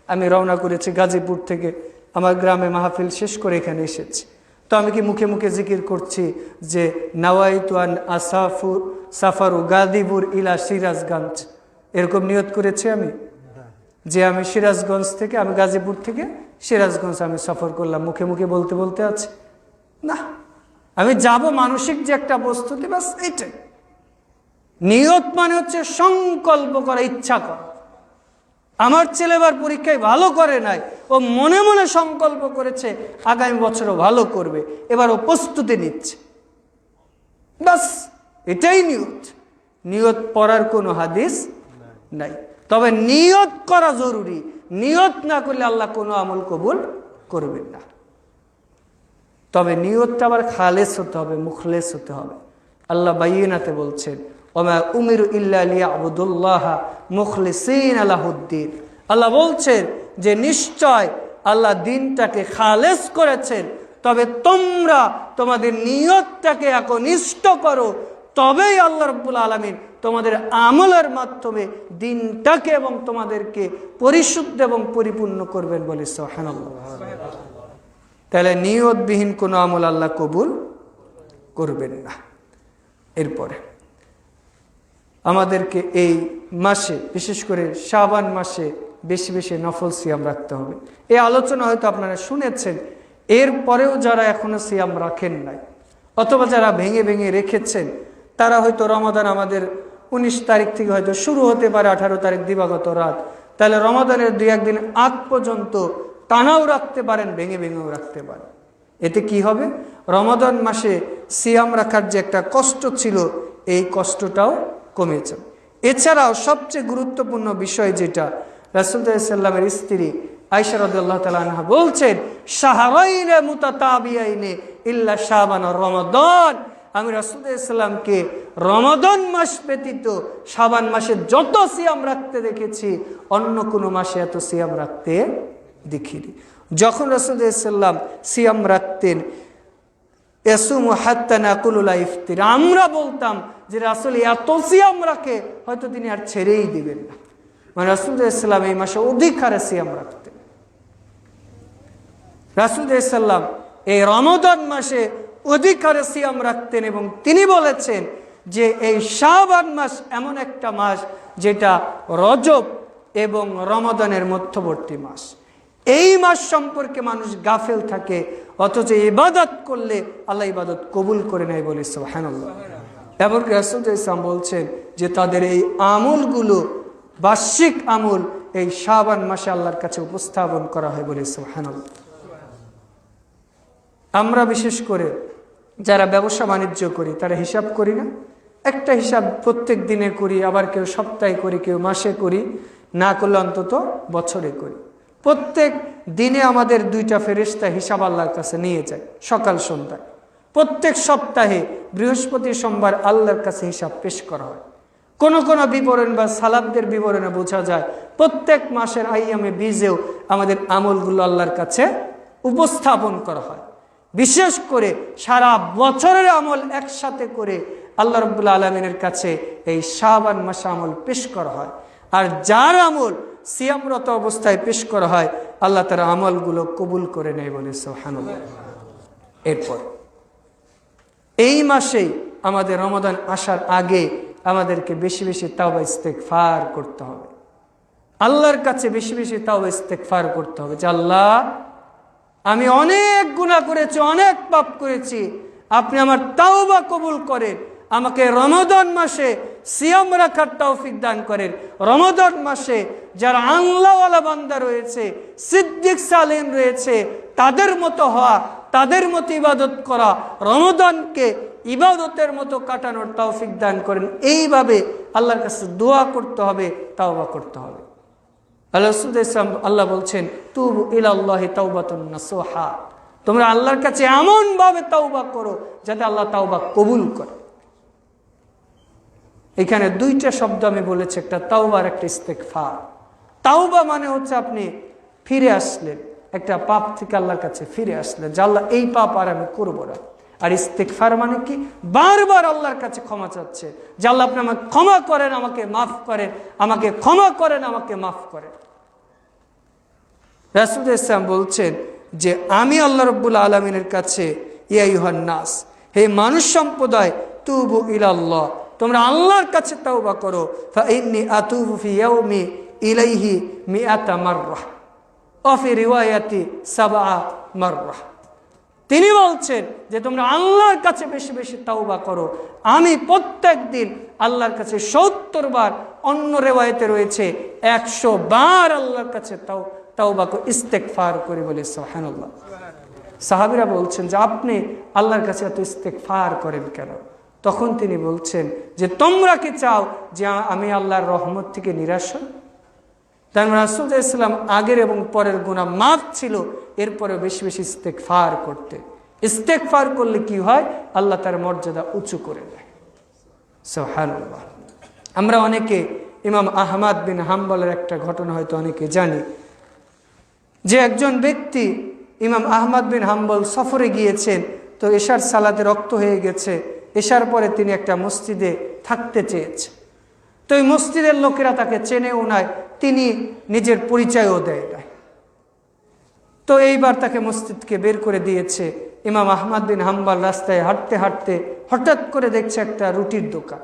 আমি রওনা করেছি গাজীপুর থেকে, আমার গ্রামে মাহফিল শেষ করে এখানে এসেছি। তো আমি কি মুখে মুখে জিকির করছি যে নাওয়াইতু আন সাফারু গাজীপুর ইলা সিরাজগঞ্জ, এরকম নিয়ত করেছি আমি যে আমি সিরাজগঞ্জ থেকে, আমি গাজীপুর থেকে সিরাজগঞ্জ আমি সফর করলাম, মুখে মুখে বলতে বলতে আছে না। আমি যাব মানসিক যে একটা প্রস্তুতি, বাস এইটাই নিয়ত। মানে হচ্ছে সংকল্প করা, ইচ্ছা করা। আমার ছেলে এবার পরীক্ষায় ভালো করে নাই, ও মনে মনে সংকল্প করেছে আগামী বছরও ভালো করবে, এবার ও প্রস্তুতি নিচ্ছে, বাস এটাই নিয়ত। নিয়ত পড়ার কোনো হাদিস নাই, তবে নিয়ত করা জরুরি। নিয়ত না করলে আল্লাহ কোনো আমল কবুল করবেন না। তবে নিয়তটা আবার খালেস হতে হবে, মুখলেস হতে হবে। আল্লাহ বাইয়িনাতে বলছেন ওমা উমিরু ইল্লা লিয়াবুদুল্লাহ মুখলিসিনা লাহুদ্দিন। আল্লাহ বলছেন যে নিশ্চয় আল্লাহ দিনটাকে খালেস করেছেন, তবে তোমরা তোমাদের নিয়তটাকে একনিষ্ঠ করো, তবেই আল্লাহ রাব্বুল আলামিন তোমাদের আমলের মাধ্যমে দিনটাকে এবং তোমাদেরকে পরিশুদ্ধ এবং পরিপূর্ণ করবেন বলে সুবহানাল্লাহ। তাহলে নিয়তবিহীন কোনো আমল আল্লাহ কবুল করবেন না। এরপরে আমাদেরকে এই মাসে, বিশেষ করে শাবান মাসে বেশি বেশি নফল সিয়াম রাখতে হবে। এই আলোচনা হয়তো আপনারা শুনেছেন, এরপরেও যারা এখনো সিয়াম রাখেন নাই, অথবা যারা ভেঙে ভেঙে রেখেছেন, তারা হয়তো রমাদান আমাদের 19 তারিখ থেকে হয়তো শুরু হতে পারে, 18 তারিখ দিবাগত রাত, তাহলে রমাদানের 2-1 দিন আগ পর্যন্ত টানাও রাখতে পারেন, ভেঙে ভেঙেও রাখতে পারেন। এতে কি হবে? রমাদান মাসে সিয়াম রাখার যে একটা কষ্ট ছিল, এই কষ্টটাও কমেছে। এছাড়াও সবচেয়ে গুরুত্বপূর্ণ বিষয় যেটা, রাসূল সাল্লাল্লাহু আলাইহি ওয়াসাল্লামের স্ত্রী আয়েশা রাদিয়াল্লাহু তাআলা আনহা বলছেন শাহরাইনে মুতাতাবিয়াইনে ইল্লা শাবান আর রমাদান, আমি রাসূল সাল্লাল্লাহু আলাইহি ওয়াসাল্লামকে রমাদান মাস ব্যতীত শাবান মাসে যত সিয়াম রাখতে দেখেছি, অন্য কোনো মাসে এত সিয়াম রাখতে দেখিনি। যখন রাসূল সাল্লাল্লাহু আলাইহি ওয়াসাল্লাম সিয়াম রাখতেন ইয়াসুমু হাত্তা নাকুলু লা ইফতির। আমরা বলতাম যে রাসূল এত সিয়াম রাখে হয়তো তিনি আর ছেড়েই দিবেন না। মানে রাসূলুল্লাহ সাল্লাল্লাহু আলাইহি ওয়াসাল্লাম এই মাসে অধিক হারে সিয়াম রাখতেন। রাসূলুল্লাহ সাল্লাল্লাহু আলাইহি ওয়াসাল্লাম এই রমাদান মাসে অধিক হারে সিয়াম রাখতেন এবং তিনি বলেছেন যে এই শাবান মাস এমন একটা মাস যেটা রজব এবং রমাদানের মধ্যবর্তী মাস। এই মাস সম্পর্কে মানুষ গাফেল থাকে, অথচ ইবাদত করলে আল্লাহ ইবাদত কবুল করে নেয় বলে সুবহানাল্লাহ। এমনকি রাসূলুল্লাহ সাল্লাল্লাহু আলাইহি ওয়াসাল্লাম বলছেন যে তাদের এই আমলগুলো বার্ষিক আমল এই শাবান মাসে আল্লাহর কাছে উপস্থাপন করা হয় বলে সুবহানাল্লাহ। আমরা বিশেষ করে যারা ব্যবসা বাণিজ্য করি তারা হিসাব করি না? একটা হিসাব প্রত্যেক দিনে করি, আবার কেউ সপ্তাহে করি, কেউ মাসে করি, না করলে অন্তত বছরে করি। প্রত্যেক দিনে আমাদের দুইটা ফেরেশতা হিসাব আল্লাহর কাছে নিয়ে যায় সকাল সন্ধ্যায়। প্রত্যেক সপ্তাহে বৃহস্পতি সোমবার আল্লাহর কাছে হিসাব পেশ করা হয়। কোন কোন বিবরণ বা সালাফদের বিবরণে বোঝা যায় প্রত্যেক মাসের আইয়ামে বীজেও আমাদের আমলগুলো আল্লাহর কাছে উপস্থাপন করা হয়। বিশেষ করে সারা বছরের আমল একসাথে করে আল্লাহ রাব্বুল আলামিনের কাছে এই শাবান মাসে আমল পেশ করা হয়। আর যার আমল সিয়ামরত অবস্থায় পেশ করা হয় আল্লাহ তার আমলগুলো কবুল করে নেয় বলে সুবহানাল্লাহ। এরপর এই মাসেই আমাদের রমাদান আসার আগে আমাদেরকে বেশি বেশি তাওবা ইস্তেগফার করতে হবে। আল্লাহর কাছে বেশি বেশি তাওবা ইস্তেগফার করতে হবে যে আল্লাহ, আমি অনেক গুনাহ করেছি, অনেক পাপ করেছি, আপনি আমার তাওবা কবুল করেন, আমাকে রমাদান মাসে সিয়াম রাখার তৌফিক দান করেন। রমাদান মাসে যারা আল্লাহওয়ালা বান্দা রয়েছে, সিদ্দিক সালেম রয়েছে, তাদের মতো হওয়া, তাদের মতো ইবাদত করা, রমাদানকে ইবাদতের মতো কাটানোর তৌফিক দান করেন। এইভাবে আল্লাহর কাছে দোয়া করতে হবে, তাওবা করতে হবে। আল্লাহ বলছেন তুবু ইলাল্লাহি তাওবাতুন নাসুহা, তোমরা আল্লাহর কাছে এমন ভাবে তাওবা করো যাতে আল্লাহ তাওবা কবুল করে। এখানে দুইটা শব্দ আমি বলেছি, একটা তাওবা আর একটা ইস্তেগফার। তাওবা মানে হচ্ছে আপনি ফিরে আসলেন, একটা পাপ থেকে আল্লাহর কাছে ফিরে আসলেন যে আল্লাহ এই পাপ আর আমি করবো না। আর ইস্তেগফার মানে কি? বারবার আল্লাহর কাছে ক্ষমা চাচ্ছে যে আল্লাহ আপনি আমাকে ক্ষমা করেন, আমাকে মাফ করেন, আমাকে ক্ষমা করেন, আমাকে মাফ করেন। রাসূলুল্লাহ সাল্লাল্লাহু আলাইহি ওয়াসাল্লাম বলছেন যে আমি আল্লাহ রাব্বুল আলামিনের কাছে, ইয়া আইয়ুহান নাস, হে মানুষ সম্প্রদায়, তুবু ইলাল্লাহ, তোমরা আল্লাহর কাছে তাওবা করো, ফা ইন্নী আতুবু ফি ইয়াউমি ইলাইহি মিআতা মাররাহ ওয়া ফি রিওয়ায়াতি সাবআ মাররাহ। তিনি বলছেন যে তোমরা আল্লাহর কাছে বেশি বেশি তাওবা করো, আমি প্রত্যেক দিন আল্লাহর কাছে 70 বার, অন্য রিওয়ায়াতে রয়েছে 100 বার আল্লাহর কাছে তাওবা করে ইস্তেগফার করি বলে সুবহানাল্লাহ। সাহাবীরা বলছেন যে আপনি আল্লাহর কাছে এত ইস্তেগফার করেন কেন? তখন তিনি বলছেন যে তোমরা কি চাও যে আমি আল্লাহর রহমত থেকে নিরাশ হই? তাই রাসূলুল্লাহ সাল্লাল্লাহু আলাইহি ওয়াসাল্লাম আগের এবং পরের গুনাহ মাফ ছিল, এরপরে বেশি বেশি ইস্তেগফার করতে। ইস্তেগফার করলে কি হয়? আল্লাহ তার মর্যাদা উঁচু করে দেয়। সুবহানাল্লাহ। আমরা অনেকে ইমাম আহমদ বিন হাম্বলের একটা ঘটনা হয়তো অনেকে জানি, যে একজন ব্যক্তি ইমাম আহমদ বিন হাম্বল সফরে গিয়েছেন, তো এশার সালাতে রক্ত হয়ে গেছে। এশার পরে তিনি একটা মসজিদে থাকতে চেয়েছেন, তো এই মসজিদের লোকেরা তাকে চেনেও নাই, তিনি নিজের পরিচয়ও দেয় নাই। তো এইবার তাকে মসজিদকে বের করে দিয়েছে। ইমাম আহমদ বিন হাম্বল রাস্তায় হাঁটতে হাঁটতে হঠাৎ করে দেখছে একটা রুটির দোকান।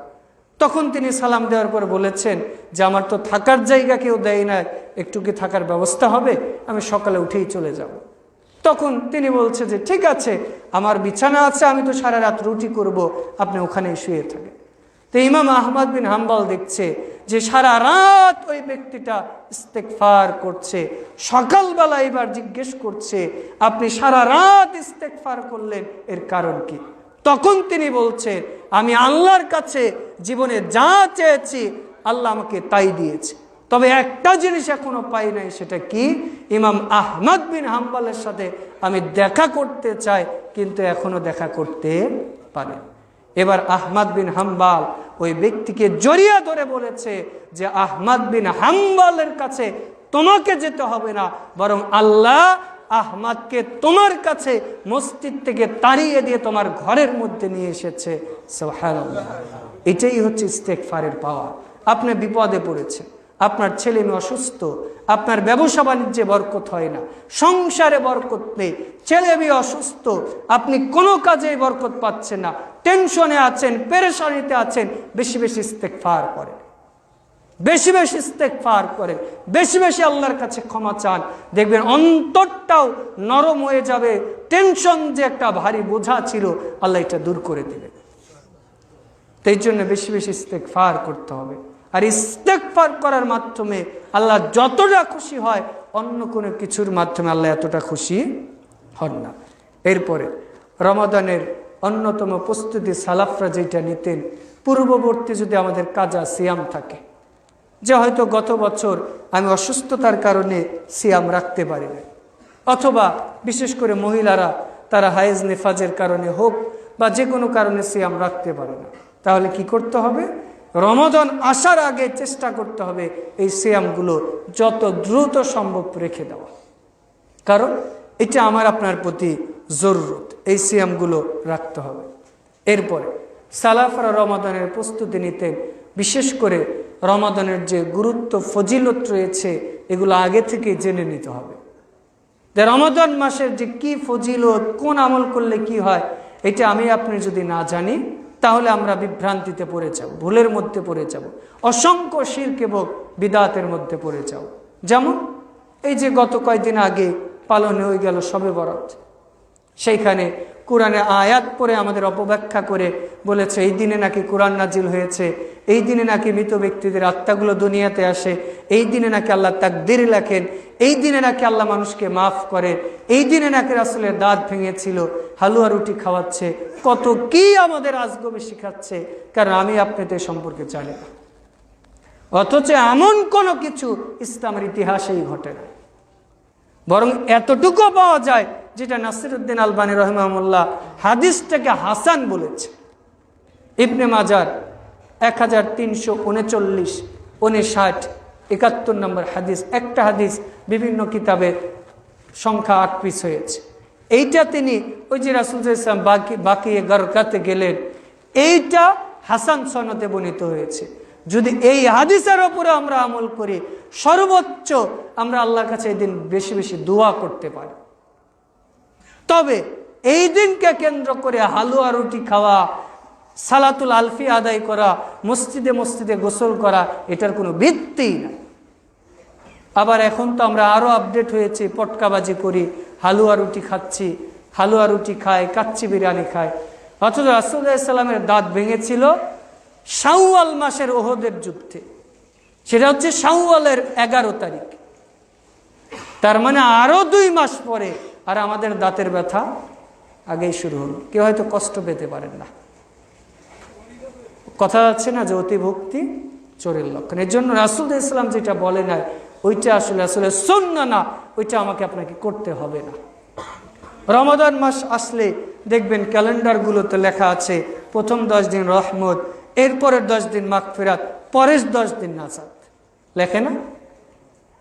তখন তিনি সালাম দেওয়ার পর বলেছেন যে আমার তো থাকার জায়গা কেউ দেয় না, একটু কি থাকার ব্যবস্থা হবে? আমি সকালে উঠেই চলে যাব। তখন তিনি বলছে যে ঠিক আছে, আমার বিছানা আছে, আমি তো সারা রাত রুটি করব, আপনি ওখানেই শুয়ে থাকেন। তো ইমাম আহমদ বিন হাম্বল দেখছে যে সারা রাত ওই ব্যক্তিটা ইস্তেগফার করছে। সকালবেলা এবার জিজ্ঞেস করছে আপনি সারা রাত ইস্তেগফার করলেন, এর কারণ কি? তখন তিনি বলছেন আমি আল্লাহর কাছে জীবনে যা চেয়েছি আল্লাহ আমাকে তাই দিয়েছে, তবে একটা জিনিস এখনো পাই নাই, সেটা কি? ইমাম আহমদ বিন হাম্বলের সাথে আমি দেখা করতে চাই, কিন্তু এখনো দেখা করতে পারি। এবার আহমদ বিন হাম্বল ওই ব্যক্তিকে জড়িয়ে ধরে বলেছে যে আহমদ বিন হাম্বলের কাছে তোমাকে যেতে হবে না, বরং আল্লাহ আহমদকে তোমার কাছে মসজিদ থেকে তাড়িয়ে দিয়ে তোমার ঘরের মধ্যে নিয়ে এসেছে। সুবহানাল্লাহ। এটাই হচ্ছে ইস্তেগফারের পাওয়ার। আপনি বিপদে পড়েছেন, আপনার ছেলে মেয়ে অসুস্থ, আপনার ব্যবসা বাণিজ্যে বরকত হয় না, সংসারে বরকত নেই, ছেলে মেয়ে অসুস্থ, আপনি কোনো কাজেই বরকত পাচ্ছেন না, টেনশনে আছেন, পেরেশানিতে আছেন, বেশি বেশি ইস্তেগফার করেন, বেশি বেশি ইস্তেগফার করেন, বেশি বেশি আল্লাহর কাছে ক্ষমা চান। দেখবেন অন্তরটাও নরম হয়ে যাবে। টেনশন যে একটা ভারী বোঝা ছিল, আল্লাহ এটা দূর করে দেবে। তাই জন্য বেশি বেশি ইস্তেগফার করতে হবে। আর ইস্তেগফার করার মাধ্যমে আল্লাহ যতটা খুশি হয়, অন্য কোনো কিছুর মাধ্যমে আল্লাহ এতটা খুশি হন না। এরপরে রমাদানের অন্যতম প্রস্তুতি সালাফরা যেটা নিতেন, পূর্ববর্তী যদি আমাদের কাজা সিয়াম থাকে, যে হয়তো গত বছর আমি অসুস্থতার কারণে সিয়াম রাখতে পারি না, অথবা বিশেষ করে মহিলারা তারা হায়েজ নেফাজের কারণে হোক বা যে কোনো কারণে সিয়াম রাখতে পারে না, তাহলে কি করতে হবে? রমাদান আসার আগে চেষ্টা করতে হবে এই সিয়ামগুলো যত দ্রুত সম্ভব রেখে দেওয়া, কারণ এটা আমার আপনার প্রতি জরুরত, এই সিয়ামগুলো রাখতে হবে। এরপরে সালাফরা রমাদানের প্রস্তুতি নিতেন, বিশেষ করে রমাদানের যে গুরুত্ব ফজিলত রয়েছে এগুলো আগে থেকে জেনে নিতে হবে। যে রমাদান মাসের যে কি ফজিলত, কোন আমল করলে কি হয়, এটা আমি আপনি যদি না জানি তাহলে আমরা বিভ্রান্তিতে পড়ে যাব, ভুলের মধ্যে পড়ে যাব, অসংখ্য শিরক এবং বিদআতের মধ্যে পড়ে যাব। যেমন এই যে গত কয়েকদিন আগে পালন হয়ে গেল শবে বরাত, সেইখানে কোরআনে আয়াত পড়ে আমাদের অপব্যাখ্যা করে বলেছে এই দিনে নাকি কোরআন নাজিল হয়েছে, এই দিনে নাকি মৃত ব্যক্তিদের আত্মাগুলো দুনিয়াতে আসে, এই দিনে নাকি আল্লাহ তাকদীর লেখেন, এই দিনে নাকি আল্লাহ মানুষকে মাফ করে, এই দিনে নাকি রাসূলের দাঁত ভেঙেছিল, হালুয়া রুটি খাওয়াচ্ছে, কত কি আমাদের আজগবি শিখাচ্ছে, কারণ আমি আপনাদের সম্পর্কে জানি না। অথচ এমন কোনো কিছু ইসলামের ইতিহাসেই ঘটে না, বরং এতটুকু পাওয়া যায় যেটা নাসিরউদ্দিন আলবানী রহিমাহুল্লাহ হাদিসটাকে হাসান বলেছে। ইবনে মাজার 1339, 59, 71 নম্বর হাদিস, একটা হাদিস বিভিন্ন কিতাবে সংখ্যা 8 পিস হয়েছে। এইটা তিনি ওই যে রাসূল সাল্লাল্লাহু আলাইহি ওয়াসাল্লাম বাকি গারকাতে গেলেন, এইটা হাসান সনদে বর্ণিত হয়েছে। যদি এই হাদিসের উপরে আমরা আমল করি, সর্বোচ্চ আমরা আল্লাহর কাছে এই দিন বেশি বেশি দোয়া করতে পারি। তবে এই দিনকে কেন্দ্র করে হালুয়া রুটি খাওয়া, সালাতুল আলফি আদায় করা, মসজিদে মসজিদে গোসল করা, এটার কোনো ভিত্তিই না। আবার এখন তো আমরা আরো আপডেট হয়েছি, পটকাবাজি করি, হালুয়া রুটি খাচ্ছি, হালুয়া রুটি খায়, কাচ্চি বিরিয়ানি খায়। অথচ রাসূলুল্লাহ সাল্লাল্লাহু আলাইহি ওয়াসাল্লামের দাঁত ভেঙেছিল শাওয়াল মাসের ওহদের যুদ্ধে, সেটা হচ্ছে শাওয়ালের 11 তারিখ, তার মানে আরো 2 মাস পরে। আর আমাদের দাঁতের ব্যথা আগেই শুরু হলো। কেউ হয়তো কষ্ট পেতে পারেন না, কথা আছে না যে অতিভক্তি চোরের লক্ষণ। এর জন্য রাসূলুল্লাহ সাল্লাল্লাহু আলাইহি ওয়াসাল্লাম যেটা বলে না, ওইটা আসলে সুন্নাহ না, ওইটা আমাকে আপনাকে করতে হবে না। রমাদান মাস আসলে দেখবেন ক্যালেন্ডারগুলোতে লেখা আছে প্রথম 10 দিন রহমত, এরপরের 10 দিন মাগফিরাত, পরের 10 দিন নাজাত, লেখে না?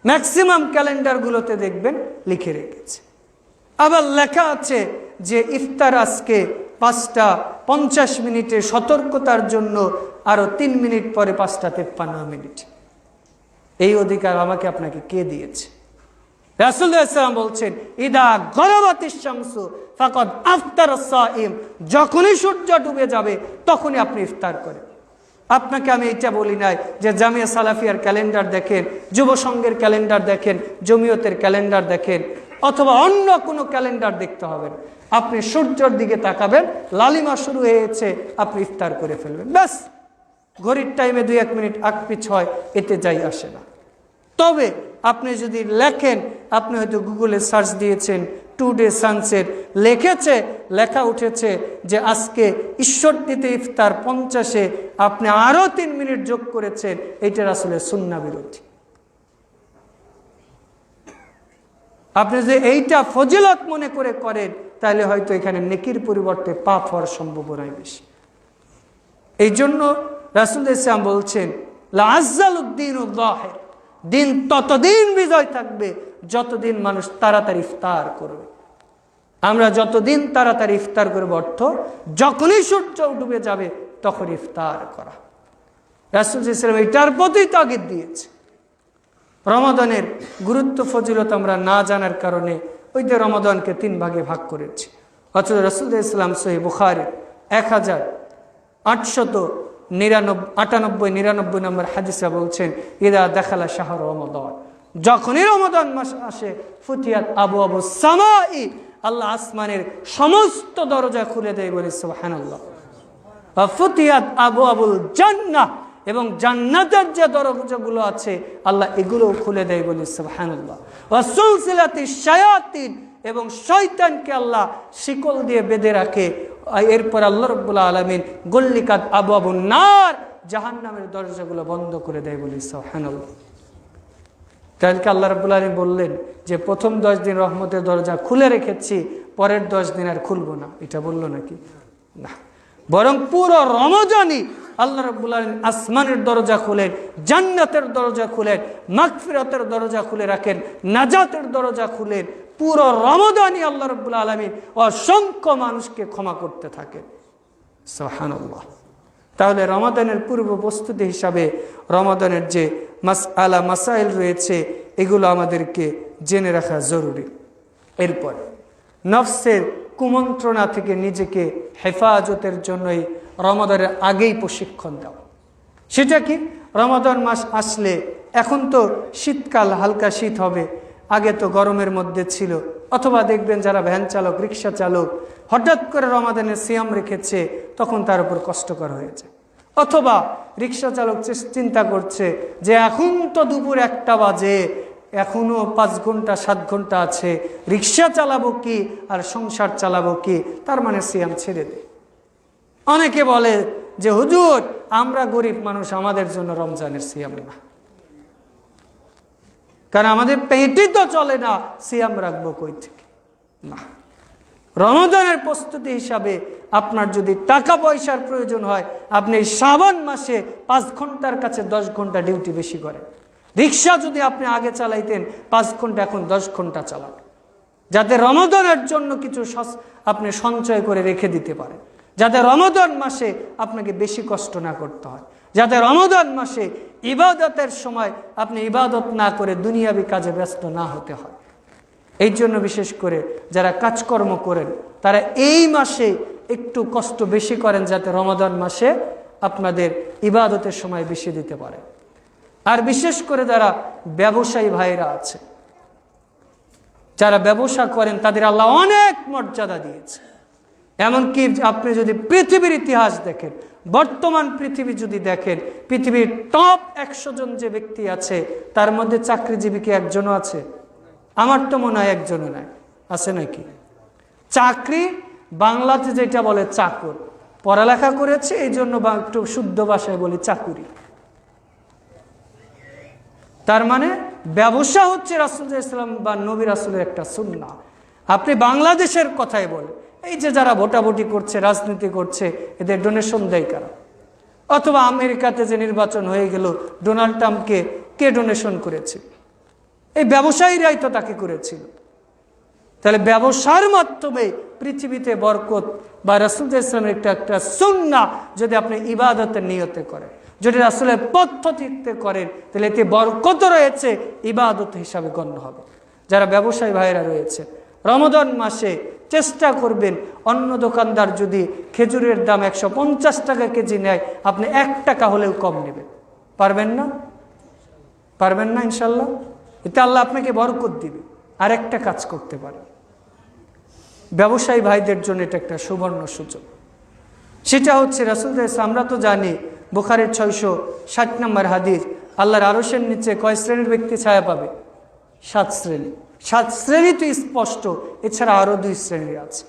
ম্যাক্সিমাম ক্যালেন্ডারগুলোতে দেখবেন লিখে রেখেছে। আবার লেখা আছে যে ইফতার আজকে 5:50 সতর্কতার জন্য আরো 3 মিনিট পরে 5:53। এই অধিকার আমাকে আপনাকে কে দিয়েছে? রাসূলুল্লাহ সাল্লাল্লাহু আলাইহি ওয়াসাল্লাম বলছেন, ইদা গরাবাতিশ শামসু ফাকাদ আফতারাস সাইম, যখনই সূর্য ডুবে যাবে তখনই আপনি ইফতার করেন। আপনাকে আমি এটা বলি নাই যে জামিয়া সালাফিয়ার ক্যালেন্ডার দেখেন, যুব সংঘের ক্যালেন্ডার দেখেন, জমিয়তের ক্যালেন্ডার দেখেন, অথবা অন্য কোনো ক্যালেন্ডার দেখতে হবে না। আপনি সূর্যের দিকে তাকাবেন, লালিমা শুরু হয়েছে, আপনি ইফতার করে ফেলবেন, ব্যাস। ঘড়ির টাইমে 2-1 মিনিট আগ পিছ হয়, এতে যাই আসে না। তবে আপনি যদি লেখেন, আপনি হয়তো গুগলে সার্চ দিয়েছেন টুডে সানসেট, লেখা উঠেছে যে আজকে ঈশ্বরদীতে ইফতার 50-এ, আপনি আরো 3 মিনিট যোগ করেছেন, এইটার আসলে সুন্নাহ বিরোধী। আপনি যে এইটা ফজিলত মনে করে করেন, তাহলে হয়তো এখানে নেকির পরিবর্তে পাপ হওয়ার সম্ভাবনাই বেশি। এই জন্য রাসূলুল্লাহ সাল্লাল্লাহু আলাইহি ওয়াসাল্লাম বলছেন, লা আজ্জালুদ্দীনুল যাহির, দিন ততদিন বিজয় থাকবে যতদিন মানুষ তাড়াতাড়ি ইফতার করবে। আমরা যতদিন তাড়াতাড়ি ইফতার করব, অর্থ যখনই সূর্য ডুবে যাবে তখন ইফতার করা। রাসূল সাল্লাল্লাহু আলাইহি ওয়াসাল্লাম এটার প্রতি তাগিদ দিয়েছে। রমাদানের গুরুত্ব ফজিলত আমরা না জানার কারণে ওই যে রমাদানকে 3 ভাগে ভাগ করেছি। অথচ রাসূল সাল্লাল্লাহু আলাইহি ওয়াসাল্লাম সহিহ বুখারী 1898-99 নম্বর হাদিসে বলছেন, ইদা দাখালা শাহরু রমাদান, যখনই রমাদান মাস আসে, ফুতিহাত আবওয়াবুস সামাই, আল্লাহ আসমানের সমস্ত দরজা খুলে দেয়, বলে সুবহানাল্লাহ। ওয়া ফুতিহাত আবওয়াবুল জান্নাহ, এবং জান্নাতের যে দরজাগুলো আছে আল্লাহ এগুলোও খুলে দেয়, বলে সুবহানাল্লাহ। ওয়া সুলসিলাতিশ শায়াতিন, এবং শয়তানকে আল্লাহ শিকল দিয়ে বেঁধে রাখে। এরপর আল্লাহ রাব্বুল আলামিন গুল্লিকাত আবওয়াবুন নার, জাহান্নামের দরজাগুলো বন্ধ করে দেয়, বলে সুবহানাল্লাহ। তাহলে আল্লাহ রাব্বুল আলামিন বললেন যে প্রথম 10 দিন রহমতের দরজা খুলে রেখেছি, পরের 10 দিন আর খুলবো না, এটা বললো নাকি? না, বরং পুরো রমজানই আল্লাহ রাব্বুল আলামিন আসমানের দরজা খুলেন, জান্নাতের দরজা খুলেন, মাগফিরাতের দরজা খুলে রাখেন, নাজাতের দরজা খুলেন। পুরো রমজানই আল্লাহ রাব্বুল আলামিন অসংখ্য মানুষকে ক্ষমা করতে থাকেন। সুবহানাল্লাহ। তাহলে রমাদানের পূর্ব প্রস্তুতি হিসাবে রমাদানের যে মাসআলা মাসাইল রয়েছে এগুলো আমাদেরকে জেনে রাখা জরুরি। এরপর নফসের কুমন্ত্রণা থেকে নিজেকে হেফাজতের জন্যই রমাদানের আগেই প্রশিক্ষণ দেওয়া। সেটা কি? রমাদান মাস আসলে, এখন তো শীতকাল, হালকা শীত হবে, আগে তো গরমের মধ্যে ছিল। অথবা দেখবেন যারা ভ্যান চালক, রিক্সা চালক হঠাৎ করে রমাদানের সিয়াম রেখেছে, তখন তার উপর কষ্টকর হয়েছে। অথবা রিক্সা চালক চিন্তা করছে যে এখন তো দুপুর 1টা বাজে, এখনো 5 ঘন্টা 7 ঘন্টা আছে, রিক্সা চালাবো কি আর সংসার চালাবো কি, তার মানে সিয়াম ছেড়ে দে। অনেকে বলে যে হুজুর আমরা গরিব মানুষ, আমাদের জন্য রমজানের সিয়াম না, কারণ আমাদের পেটই তো চলে না, সিয়াম রাখবো কই থেকে? না, রমজানের প্রস্তুতি হিসাবে আপনার যদি টাকা পয়সার প্রয়োজন হয়, আপনি শাবান মাসে 5 ঘন্টার কাছে 10 ঘন্টা ডিউটি বেশি করেন। রিক্সা যদি আপনি আগে চালাইতেন 5 ঘন্টা, এখন 10 ঘন্টা চালান, যাতে রমজানের জন্য কিছু আপনি সঞ্চয় করে রেখে দিতে পারেন, যাতে রমজান মাসে আপনাকে বেশি কষ্ট না করতে হয়, যাতে রমজান মাসে ইবাদতের সময় আপনি ইবাদত না করে দুনিয়াবি কাজে ব্যস্ত না হতে হয়। এই জন্য বিশেষ করে যারা কাজকর্ম করেন তারা এই মাসে একটু কষ্ট বেশি করেন, যাতে রমাদান মাসে আপনাদের ইবাদতের সময় বেশি দিতে পারে। আর বিশেষ করে যারা ব্যবসায়ী ভাইরা আছে, যারা ব্যবসা করেন, তাদের আল্লাহ অনেক মর্যাদা দিয়েছে। এমনকি আপনি যদি পৃথিবীর ইতিহাস দেখেন, বর্তমান পৃথিবী যদি দেখেন, পৃথিবীর টপ 100 জন যে ব্যক্তি আছে তার মধ্যে চাকরিজীবী কি একজনও আছে? আমার তো মনে হয় একজনও নাই। আছে নাকি? চাকরি বাংলাতে যেটা বলে চাকর, পড়ালেখা করেছে এই জন্য একটু শুদ্ধ ভাষায় বলি চাকুরি। তার মানে ব্যবসা হচ্ছে রাসূল সাল্লাল্লাহু আলাইহি ওয়াসাল্লাম বা নবী রাসূলের একটা সুন্নাহ। আপনি বাংলাদেশের কথাই বলেন, এই যে যারা ভোটাভুটি করছে, রাজনীতি করছে, এদের ডোনেশন দেয় কারা? অথবা আমেরিকাতে যে নির্বাচন হয়ে গেল, ডোনাল্ড ট্রাম্পকে কে ডোনেশন করেছে? এই ব্যবসায়ীরাই তো তাকে করেছিল। তাহলে ব্যবসার মাধ্যমে পৃথিবীতে বরকত বা রাসূল সাল্লাল্লাহু আলাইহি ওয়াসাল্লামের একটা সুন্নাহ যদি আপনি ইবাদতের নিয়তে করেন, যদি রাসূলের পদ্ধতিতে করেন, তাহলে এতে বরকত রয়েছে, ইবাদত হিসাবে গণ্য হবে। যারা ব্যবসায়ী ভাইরা রয়েছে, রমাদান মাসে চেষ্টা করবেন, অন্য দোকানদার যদি খেজুরের দাম 150 টাকা কেজি নেয়, আপনি 1 টাকা হলেও কম নেবেন। পারবেন না? পারবেন না? ইনশাল্লাহ এতে আল্লাহ আপনাকে বরকত দিবে। আর একটা কাজ করতে পারেন, ব্যবসায়ী ভাইদের জন্য এটা একটা সুবর্ণ সুযোগ। সেটা হচ্ছে রাসূল সাল্লাল্লাহু আলাইহি ওয়াসাল্লাম, আমরা তো জানি বুখারীর 660 নম্বর হাদিস, আল্লাহর আরশের নিচে কয় শ্রেণীর ব্যক্তি ছায়া পাবে? 7 শ্রেণী। 7 শ্রেণী তো স্পষ্ট, এছাড়া আরো 2 শ্রেণীর আছে।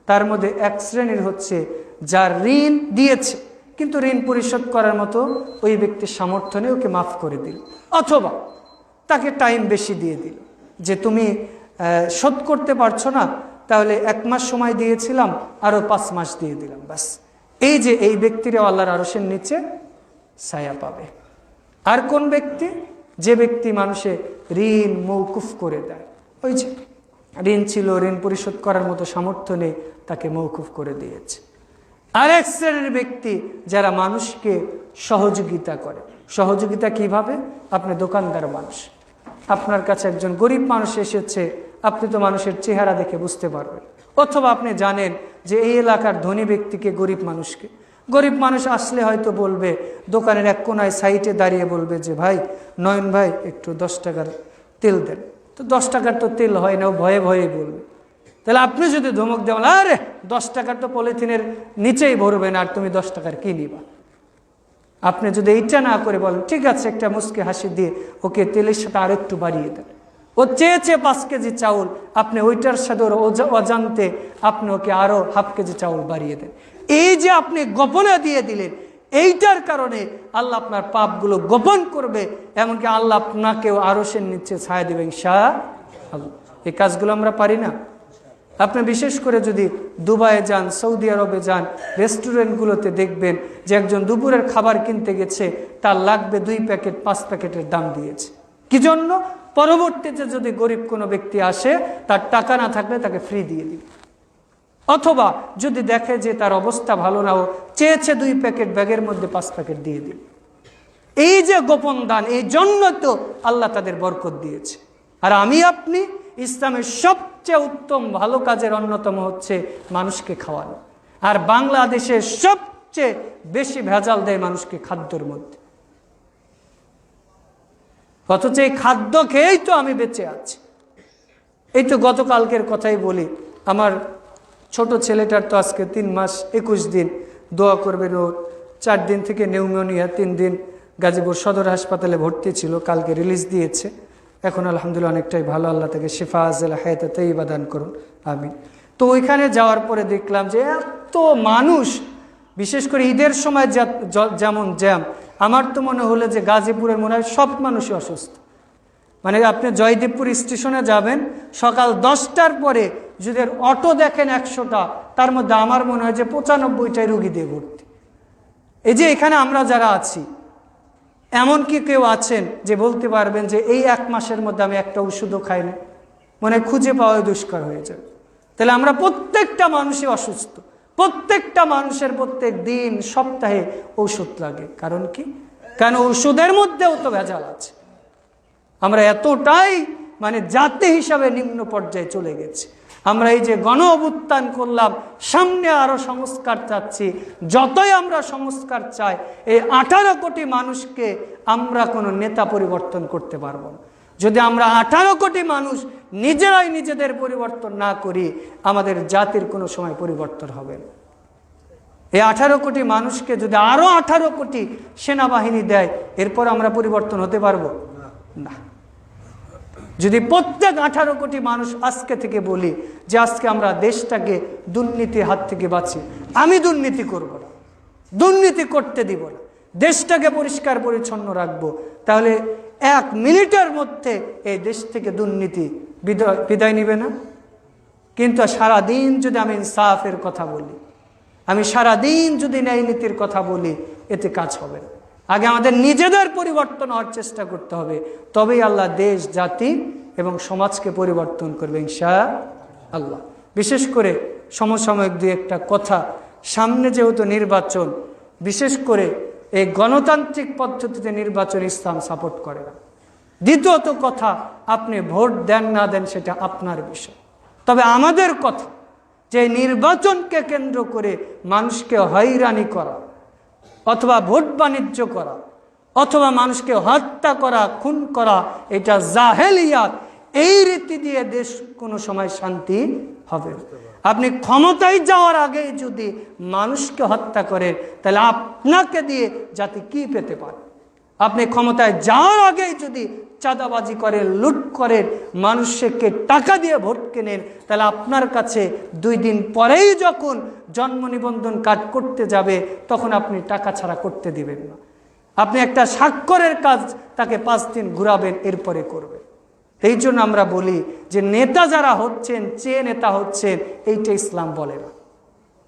তার মধ্যে 1 শ্রেণীর হচ্ছে যার ঋণ দিয়েছে কিন্তু ঋণ পরিশোধ করার মতো ওই ব্যক্তির সামর্থ্য নেই, ওকে মাফ করে দিল, অথবা তাকে টাইম বেশি দিয়ে দিল যে তুমি শোধ করতে পারছো না, তাহলে 1 মাস সময় দিয়েছিলাম, আরো 5 মাস দিয়ে দিলাম, ব্যাস। এই যে এই ব্যক্তিরা আল্লাহর আরশের নিচে ছায়া পাবে। আর কোন ব্যক্তি? যে ব্যক্তি মানুষে ঋণ মৌকুফ করে দেয়। ওই যে ঋণ ছিল, ঋণ পরিশোধ করার মতো সামর্থ্য নেই, তাকে মৌকুফ করে দিয়েছে। আরেক শ্রেণীর ব্যক্তি যারা মানুষকে সহযোগিতা করে। সহযোগিতা কিভাবে? আপনি দোকানদার মানুষ, আপনার কাছে একজন গরিব মানুষ এসেছে, আপনি তো মানুষের চেহারা দেখে বুঝতে পারবেন, অথবা আপনি জানেন যে এই এলাকার ধনী ব্যক্তিকে, গরিব মানুষকে, গরিব মানুষ আসলে হয়তো বলবে, দোকানের এক কোনায় সাইডে দাঁড়িয়ে বলবে যে ভাই, নয়ন ভাই একটু 10 টাকার তেল দেন। তো 10 টাকার তো তেল হয় না, ও ভয়ে ভয়ে বলবে। তাহলে আপনি যদি ধমক দেন, আরে 10 টাকার তো পলিথিনের নিচেই ভরবে না, আর তুমি 10 টাকার কি নিবা? আপনি যদি এইটা না করে বলেন ঠিক আছে, একটা মুচকি হাসি দিয়ে ওকে তেলের সাথে আর একটু বাড়িয়ে দেন। ও চেয়েছে 5 কেজি চাউল, আপনি ওইটার সাথে ওর অজান্তে আপনি ওকে আরো ½ কেজি চাউল বাড়িয়ে দেন। এই যে আপনি গোপনে দিয়ে দিলেন, এইটার কারণে আল্লাহ আপনার পাপগুলো গোপন করবে, এমনকি আল্লাহ আপনাকেও আরশের নিচে ছায়া দেবে ইনশাআল্লাহ। এই কাজগুলো আমরা পারি না। আপনি বিশেষ করে যদি দুবাইয়ে যান, সৌদি আরবে যান, রেস্টুরেন্টগুলোতে দেখবেন যে একজন দুপুরের খাবার কিনতে গেছে, তার লাগবে 2 প্যাকেট 5 প্যাকেটের দাম দিয়েছে। কি জন্য? পরবর্তীতে যদি গরিব কোনো ব্যক্তি আসে, তার টাকা না থাকলে তাকে ফ্রি দিয়ে দিবে। অথবা যদি দেখে যে তার অবস্থা ভালো না, ও চেয়েছে 2 প্যাকেট, ব্যাগের মধ্যে 5 প্যাকেট দিয়ে দিবে। এই যে গোপন দান, এই জন্য তো আল্লাহ তাদের বরকত দিয়েছে। আর আমি আপনি, ইসলামের সবচেয়ে উত্তম ভালো কাজের অন্যতম হচ্ছে মানুষকে খাওয়ানো। আর বাংলাদেশে সবচেয়ে বেশি ভেজাল দেয় মানুষকে খাদ্যের মধ্যে, অথচ এই খাদ্য খেয়েই তো আমি বেঁচে আছি। এই তো গতকালকের কথাই বলি, আমার ছোট ছেলেটার তো আজকে 3 মাস 21 দিন। দোয়া করবেন, ও 4 দিন থেকে নিউমোনিয়া, 3 দিন গাজীপুর সদর হাসপাতালে ভর্তি ছিল, কালকে রিলিজ দিয়েছে। এখন আলহামদুলিল্লাহ অনেকটাই ভালো, আল্লাহ তাকে শিফা আজল হায়াতে তাইয়্যিবা দান করুন, আমিন। তো ওইখানে যাওয়ার পরে দেখলাম যে এত মানুষ, বিশেষ করে ঈদের সময় যেমন জ্যাম, আমার তো মনে হলো যে গাজীপুরের মনে হয় সব মানুষই অসুস্থ। মানে আপনি জয়দেবপুর স্টেশনে যাবেন, সকাল 10টার পরে যদি অটো দেখেন 100টা, তার মধ্যে আমার মনে হয় যে 95টাই রুগী দিয়ে ভর্তি। এই যে এখানে আমরা যারা আছি, এমনকি কেউ আছেন যে বলতে পারবেন যে এই 1 মাসের মধ্যে আমি একটা ওষুধও খাই না, মানে খুঁজে পাওয়া দুষ্কর হয়ে যাবে। তাহলে আমরা প্রত্যেকটা মানুষই অসুস্থ, প্রত্যেকটা মানুষের প্রত্যেক দিন সপ্তাহে ওষুধ লাগে। কারণ কি? কারণ ওষুধের মধ্যেও তো ভেজাল আছে। আমরা এতটাই মানে জাতি হিসাবে নিম্ন পর্যায়ে চলে গেছি। আমরা এই যে গণ অভ্যুত্থান করলাম, সামনে আরো সংস্কার চাচ্ছি। যতই আমরা সংস্কার চাই, এই 18 কোটি মানুষকে আমরা কোনো নেতা পরিবর্তন করতে পারবো না। যদি আমরা 18 কোটি মানুষ নিজেরাই নিজেদের পরিবর্তন না করি, আমাদের জাতির কোনো সময় পরিবর্তন হবে না। এই 18 কোটি মানুষকে যদি আরো 18 কোটি সেনাবাহিনী দেয়, এরপর আমরা পরিবর্তন হতে পারবো না। যদি প্রত্যেক 18 কোটি মানুষ আজকে থেকে বলি যে আজকে আমরা দেশটাকে দুর্নীতির হাত থেকে বাঁচি, আমি দুর্নীতি করব না, দুর্নীতি করতে দিব না, দেশটাকে পরিষ্কার পরিচ্ছন্ন রাখবো, তাহলে 1 মিনিটের মধ্যে এই দেশ থেকে দুর্নীতি বিদায় নিবে না। কিন্তু সারাদিন যদি আমি ইনসাফের কথা বলি, আমি সারাদিন যদি ন্যায় নীতির কথা বলি, এতে কাজ হবে না। আগে আমাদের নিজেদের পরিবর্তন হওয়ার চেষ্টা করতে হবে, তবেই আল্লাহ দেশ, জাতি এবং সমাজকে পরিবর্তন করবে ইনশাআল্লাহ। বিশেষ করে সমসাময়িক 2-1টা কথা, সামনে যেহেতু নির্বাচন, বিশেষ করে এই গণতান্ত্রিক পদ্ধতিতে নির্বাচন ইসলাম সাপোর্ট করে না। দ্বিতীয়ত কথা, আপনি ভোট দেন না দেন সেটা আপনার বিষয়, তবে আমাদের কথা যে নির্বাচনকে কেন্দ্র করে মানুষকে হয়রানি করা অথবা ভোট বাণিজ্য করা অথবা মানুষকে হত্যা করা, খুন করা, এটা জাহেলিয়াত। এই রীতি দিয়ে দেশ কোনো সময় শান্তি হবে। আপনি ক্ষমতায় যাওয়ার আগে যদি মানুষকে হত্যা করেন, তাহলে আপনাকে দিয়ে জাতি কি পেতে পারে? আপনি ক্ষমতায় যাওয়ার আগেই যদি চাঁদাবাজি করেন, লুট করেন, মানুষকে টাকা দিয়ে ভোট কেনেন, তাহলে আপনার কাছে 2 দিন পরেই যখন জন্ম নিবন্ধন কার্ড করতে যাবে, তখন আপনি টাকা ছাড়া করতে দিবেন না। আপনি একটা স্বাক্ষরের কাজ তাকে 5 দিন ঘুরাবেন, এরপরে করবেন। এই জন্য আমরা বলি যে নেতা যারা হচ্ছেন, চেয়ে নেতা হচ্ছেন, এইটা ইসলাম বলে না।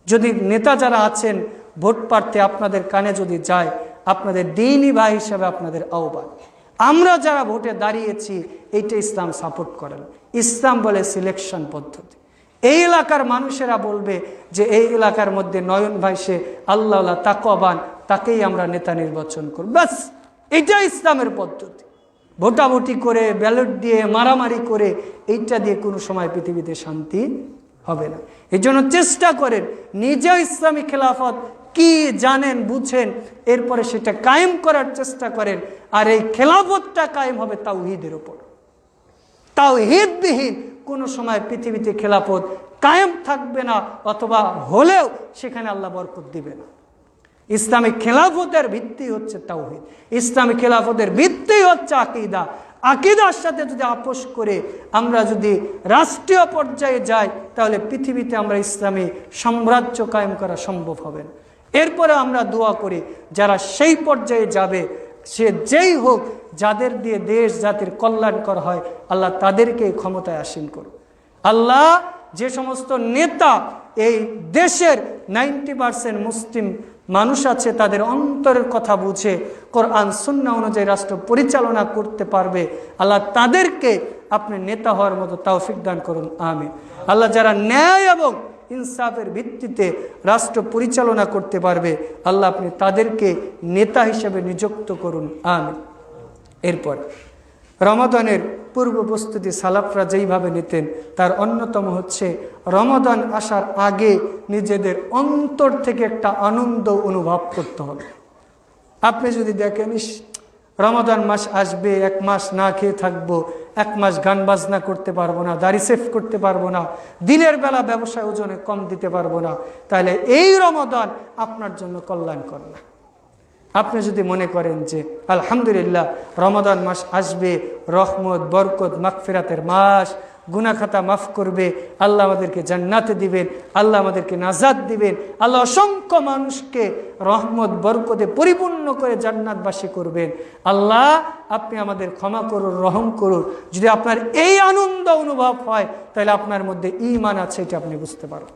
যদি নেতা যারা আছেন ভোট প্রার্থী আপনাদের কানে যদি যায়, আপনাদের দ্বীনি ভাই হিসাবে আপনাদের আহ্বান, আমরা যারা ভোটে দাঁড়িয়েছি এইটা ইসলাম সাপোর্ট করে না। ইসলাম বলে সিলেকশন পদ্ধতি। এই এলাকার মানুষেরা বলবে যে এই এলাকার মধ্যে নয়ন ভাই সে আল্লাহ তাকওয়াবান, তাকেই আমরা নেতা নির্বাচন করব, ব্যাস এটা ইসলামের পদ্ধতি। ভোটাভুটি করে, ব্যালট দিয়ে, মারামারি করে এইটা দিয়ে কোনো সময় পৃথিবীতে শান্তি হবে না। এই জন্য চেষ্টা করেন নিজে ইসলামী খেলাফত কি জানেন, বুঝেন, এরপরে সেটা কায়েম করার চেষ্টা করেন। আর এই খেলাফতটা কায়েম হবে তাওহীদের উপর। তাওহীদবিহীন কোনো সময় পৃথিবীতে খেলাফত কায়েম থাকবে না, অথবা হলেও সেখানে আল্লাহ বরকত দিবে না। ইসলামিক খেলাফতের ভিত্তি হচ্ছে তাওহীদ। ইসলামিক খেলাফতের ভিত্তি হচ্ছে আকীদা। আকীদার সাথে যদি আপোষ করে আমরা যদি রাষ্ট্রীয় পর্যায়ে যাই, তাহলে পৃথিবীতে আমরা ইসলামী সাম্রাজ্য কায়েম করা সম্ভব হবে না। এরপরে আমরা দোয়া করি যারা সেই পর্যায়ে যাবে, সে যেই হোক, যাদের দিয়ে দেশ জাতির কল্যাণ করা হয়, আল্লাহ তাদেরকে ক্ষমতায় আসীন করুন। আল্লাহ যে সমস্ত নেতা এই দেশের 90% মুসলিম মানুষ আছে, তাদের অন্তরের কথা বুঝে কোরআন সুন্নাহ অনুযায়ী রাষ্ট্র পরিচালনা করতে পারবে, আল্লাহ তাদেরকে আপনি নেতা হওয়ার মতো তৌফিক দান করুন, আমিন। আল্লাহ যারা ন্যায় এবং ইনসাফের ভিত্তিতে রাষ্ট্র পরিচালনা করতে পারবে, আল্লাহ আপনি তাদেরকে নেতা হিসেবে নিযুক্ত করুন, আমিন। এরপর রমাদানের পূর্ব প্রস্তুতি সালাফরা যেইভাবে নিতেন, তার অন্যতম হচ্ছে রমাদান আসার আগে নিজেদের অন্তর থেকে একটা আনন্দ অনুভব করতে হবে। আপনি যদি দেখেন রমাদান মাস আসবে, 1 মাস না খেয়ে থাকবো, 1 মাস গান বাজনা করতে পারবো না, দাড়ি সেফ করতে পারবো না, দিনের বেলা ব্যবসায় ওজনে কম দিতে পারবো না, তাহলে এই রমাদান আপনার জন্য কল্যাণকর না। আপনি যদি মনে করেন যে আলহামদুলিল্লাহ রমাদান মাস আসবে, রহমত, বরকত, মাগফিরাতের মাস, গুনাহ খাতা মাফ করবে, আল্লাহ আমাদেরকে জান্নাতে দিবেন, আল্লাহ আমাদেরকে নাজাত দিবেন, আল্লাহ অসংখ্য মানুষকে রহমত বরকতে পরিপূর্ণ করে জান্নাতবাসী করবেন, আল্লাহ আপনি আমাদের ক্ষমা করুন, রহম করুন, যদি আপনার এই আনন্দ অনুভব হয়, তাহলে আপনার মধ্যে ঈমান আছে, এটা আপনি বুঝতে পারবেন।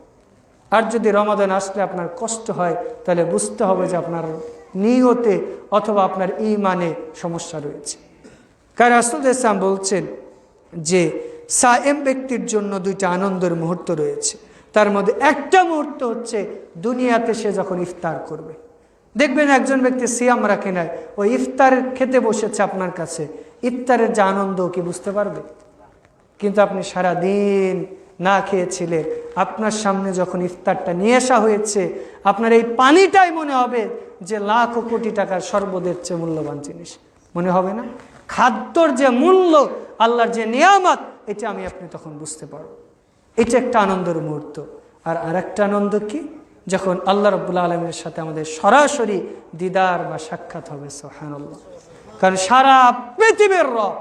আর যদি রমাদান আসলে আপনার কষ্ট হয়, তাহলে বুঝতে হবে যে আপনার নিয়তে অথবা আপনার ঈমানে সমস্যা রয়েছে। কারণ রাসূল ইসলাম বলছেন যে সায়েম ব্যক্তির জন্য 2টা আনন্দের মুহূর্ত রয়েছে। তার মধ্যে একটা মুহূর্ত হচ্ছে দুনিয়াতে সে যখন ইফতার করবে। দেখবেন একজন ব্যক্তি সিয়াম রাখে নাই, ওই ইফতার খেতে বসেছে আপনার কাছে, ইফতারের যে আনন্দ কি বুঝতে পারবে? কিন্তু আপনি সারা দিন না খেয়েছিলেন, আপনার সামনে যখন ইফতারটা নিয়ে আসা হয়েছে, আপনার এই পানিটাই মনে হবে যে লাখ ও কোটি টাকার সর্বদের চেয়ে মূল্যবান জিনিস, মনে হবে না? খাদ্যর যে মূল্য, আল্লাহর যে নিয়ামত, এটা আমি আপনি তখন বুঝতে পারবো। এটা একটা আনন্দের মুহূর্ত। আর আরেকটা আনন্দ কি? যখন আল্লাহ রাব্বুল আলামিনের সাথে আমাদের সরাসরি দিদার বা সাক্ষাৎ হবে। সুবহানাল্লাহ। কারণ সারা পৃথিবীর রব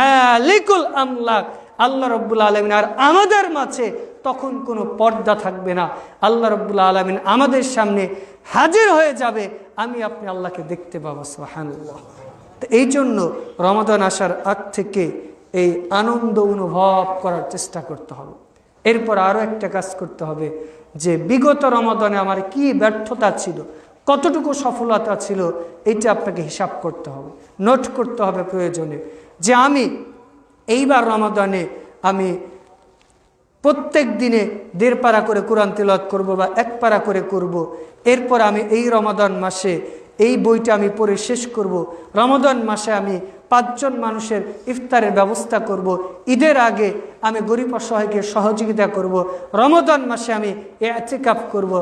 মালিকুল আমলাক আল্লাহ রাব্বুল আলামিন, আর আমাদের মাঝে তখন কোনো পর্দা থাকবে না। আল্লাহ রাব্বুল আলামিন আমাদের সামনে হাজির হয়ে যাবে, আমি আপনি আল্লাহকে দেখতে পাবো। সুবহানাল্লাহ। তো এই জন্য রমাদান আসার আগ থেকে এই আনন্দ অনুভব করার চেষ্টা করতে হবে। এরপর আরও একটা কাজ করতে হবে যে বিগত রমাদানে আমার কি ব্যর্থতা ছিল, কতটুকু সফলতা ছিল, এইটা আপনাকে হিসাব করতে হবে, নোট করতে হবে প্রয়োজনে, যে আমি এইবার রমাদানে আমি প্রত্যেক দিনে 1.5 পারা করে কোরআন তিলাওয়াত করব বা 1 পারা করে করব। এরপর আমি এই রমাদান মাসে এই বইটা আমি পড়ে শেষ করব। রমাদান মাসে আমি 5 জন মানুষের ইফতারের ব্যবস্থা করব। ঈদের আগে আমি গরিব অসহায়কে সহযোগিতা করব। রমাদান মাসে আমি ইতিকাফ করব।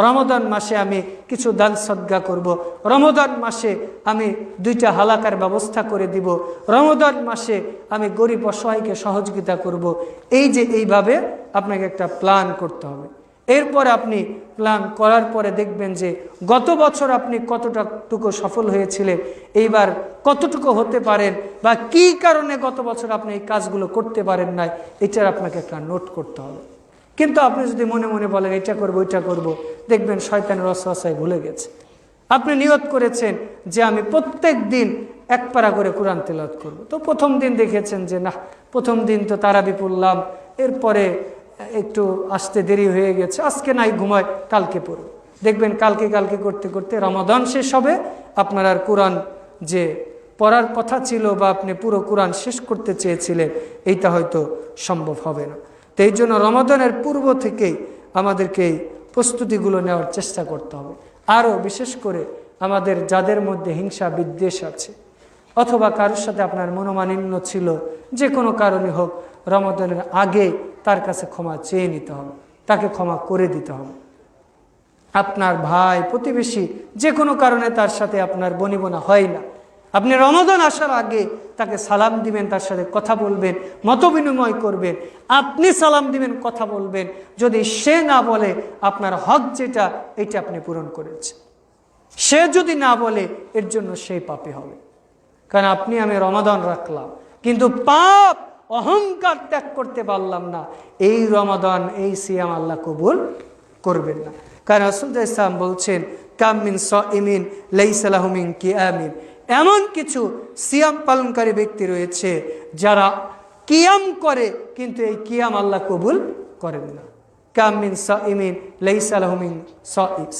রমাদান মাসে আমি কিছু দান সদকা করব। রমাদান মাসে আমি 2টা হালাকার ব্যবস্থা করে দিব। রমাদান মাসে আমি গরিব অসহায়কে সহযোগিতা করব। এই যে এইভাবে আপনাকে একটা প্ল্যান করতে হবে। এরপর আপনি প্ল্যান করার পরে দেখবেন যে গত বছর আপনি কতটুকু সফল হয়েছিলেন, এইবার কতটুকু হতে পারেন, বা কি কারণে গত বছর আপনি এই কাজগুলো করতে পারেন নাই, এটার আপনাকে একটা নোট করতে হবে। কিন্তু আপনি যদি মনে মনে বলেন এটা করব ওইটা করব, দেখবেন শয়তানের ওয়াসওয়াসায় ভুলে গেছে। আপনি নিয়ত করেছেন যে আমি প্রত্যেক দিন 1 পারা করে কোরআন তেলাওয়াত করব। তো প্রথম দিন দেখেছেন যে না, প্রথম দিন তো তারাবি পড়লাম, এরপরে একটু আসতে দেরি হয়ে গেছে, আজকে নাই ঘুমায়, কালকে পড়ব। দেখবেন কালকে করতে করতে রমাদান শেষ হবে, আপনার আর কোরআন যে পড়ার কথা ছিল বা আপনি পুরো কোরআন শেষ করতে চেয়েছিলেন, এইটা হয়তো সম্ভব হবে না। তো এই জন্য রমাদানের পূর্ব থেকেই আমাদেরকে এই প্রস্তুতিগুলো নেওয়ার চেষ্টা করতে হবে। আরও বিশেষ করে আমাদের যাদের মধ্যে হিংসা বিদ্বেষ আছে, অথবা কারোর সাথে আপনার মনোমালিন্য ছিল, যে কোনো কারণে হোক, রমাদানের আগে তার কাছে ক্ষমা চেয়ে নিতে হবে, তাকে ক্ষমা করে দিতে হবে। আপনার ভাই প্রতিবেশী যে কোনো কারণে তার সাথে আপনার বনিবনা হয় না, আপনি রমাদান আসার আগে তাকে সালাম দিবেন, তার সাথে কথা বলবেন, মত বিনিময় করবেন। আপনি সালাম দিবেন, কথা বলবেন, যদি সে না বলে আপনার হক যেটা এটা আপনি পূরণ করেছেন। সে যদি না বলে এর জন্য সেই পাপী হবে। কারণ আপনি আমি রমাদান রাখলাম কিন্তু পাপ অহংকার ত্যাগ করতে পারলাম না, এই রমাদান এই সিয়াম আল্লাহ কবুল করবেন না। কারণ রাসূলুল্লাহ ইসলাম বলছেন, কাম মিন সাইমিন লাইসা লাহু মিন কিয়ামিন, এমন কিছু সিয়াম পালনকারী ব্যক্তি রয়েছে যারা কিয়াম করে কিন্তু এই কিয়াম আল্লাহ কবুল করেন না। কাম মিন সাইমিন লাইসা লাহু মিন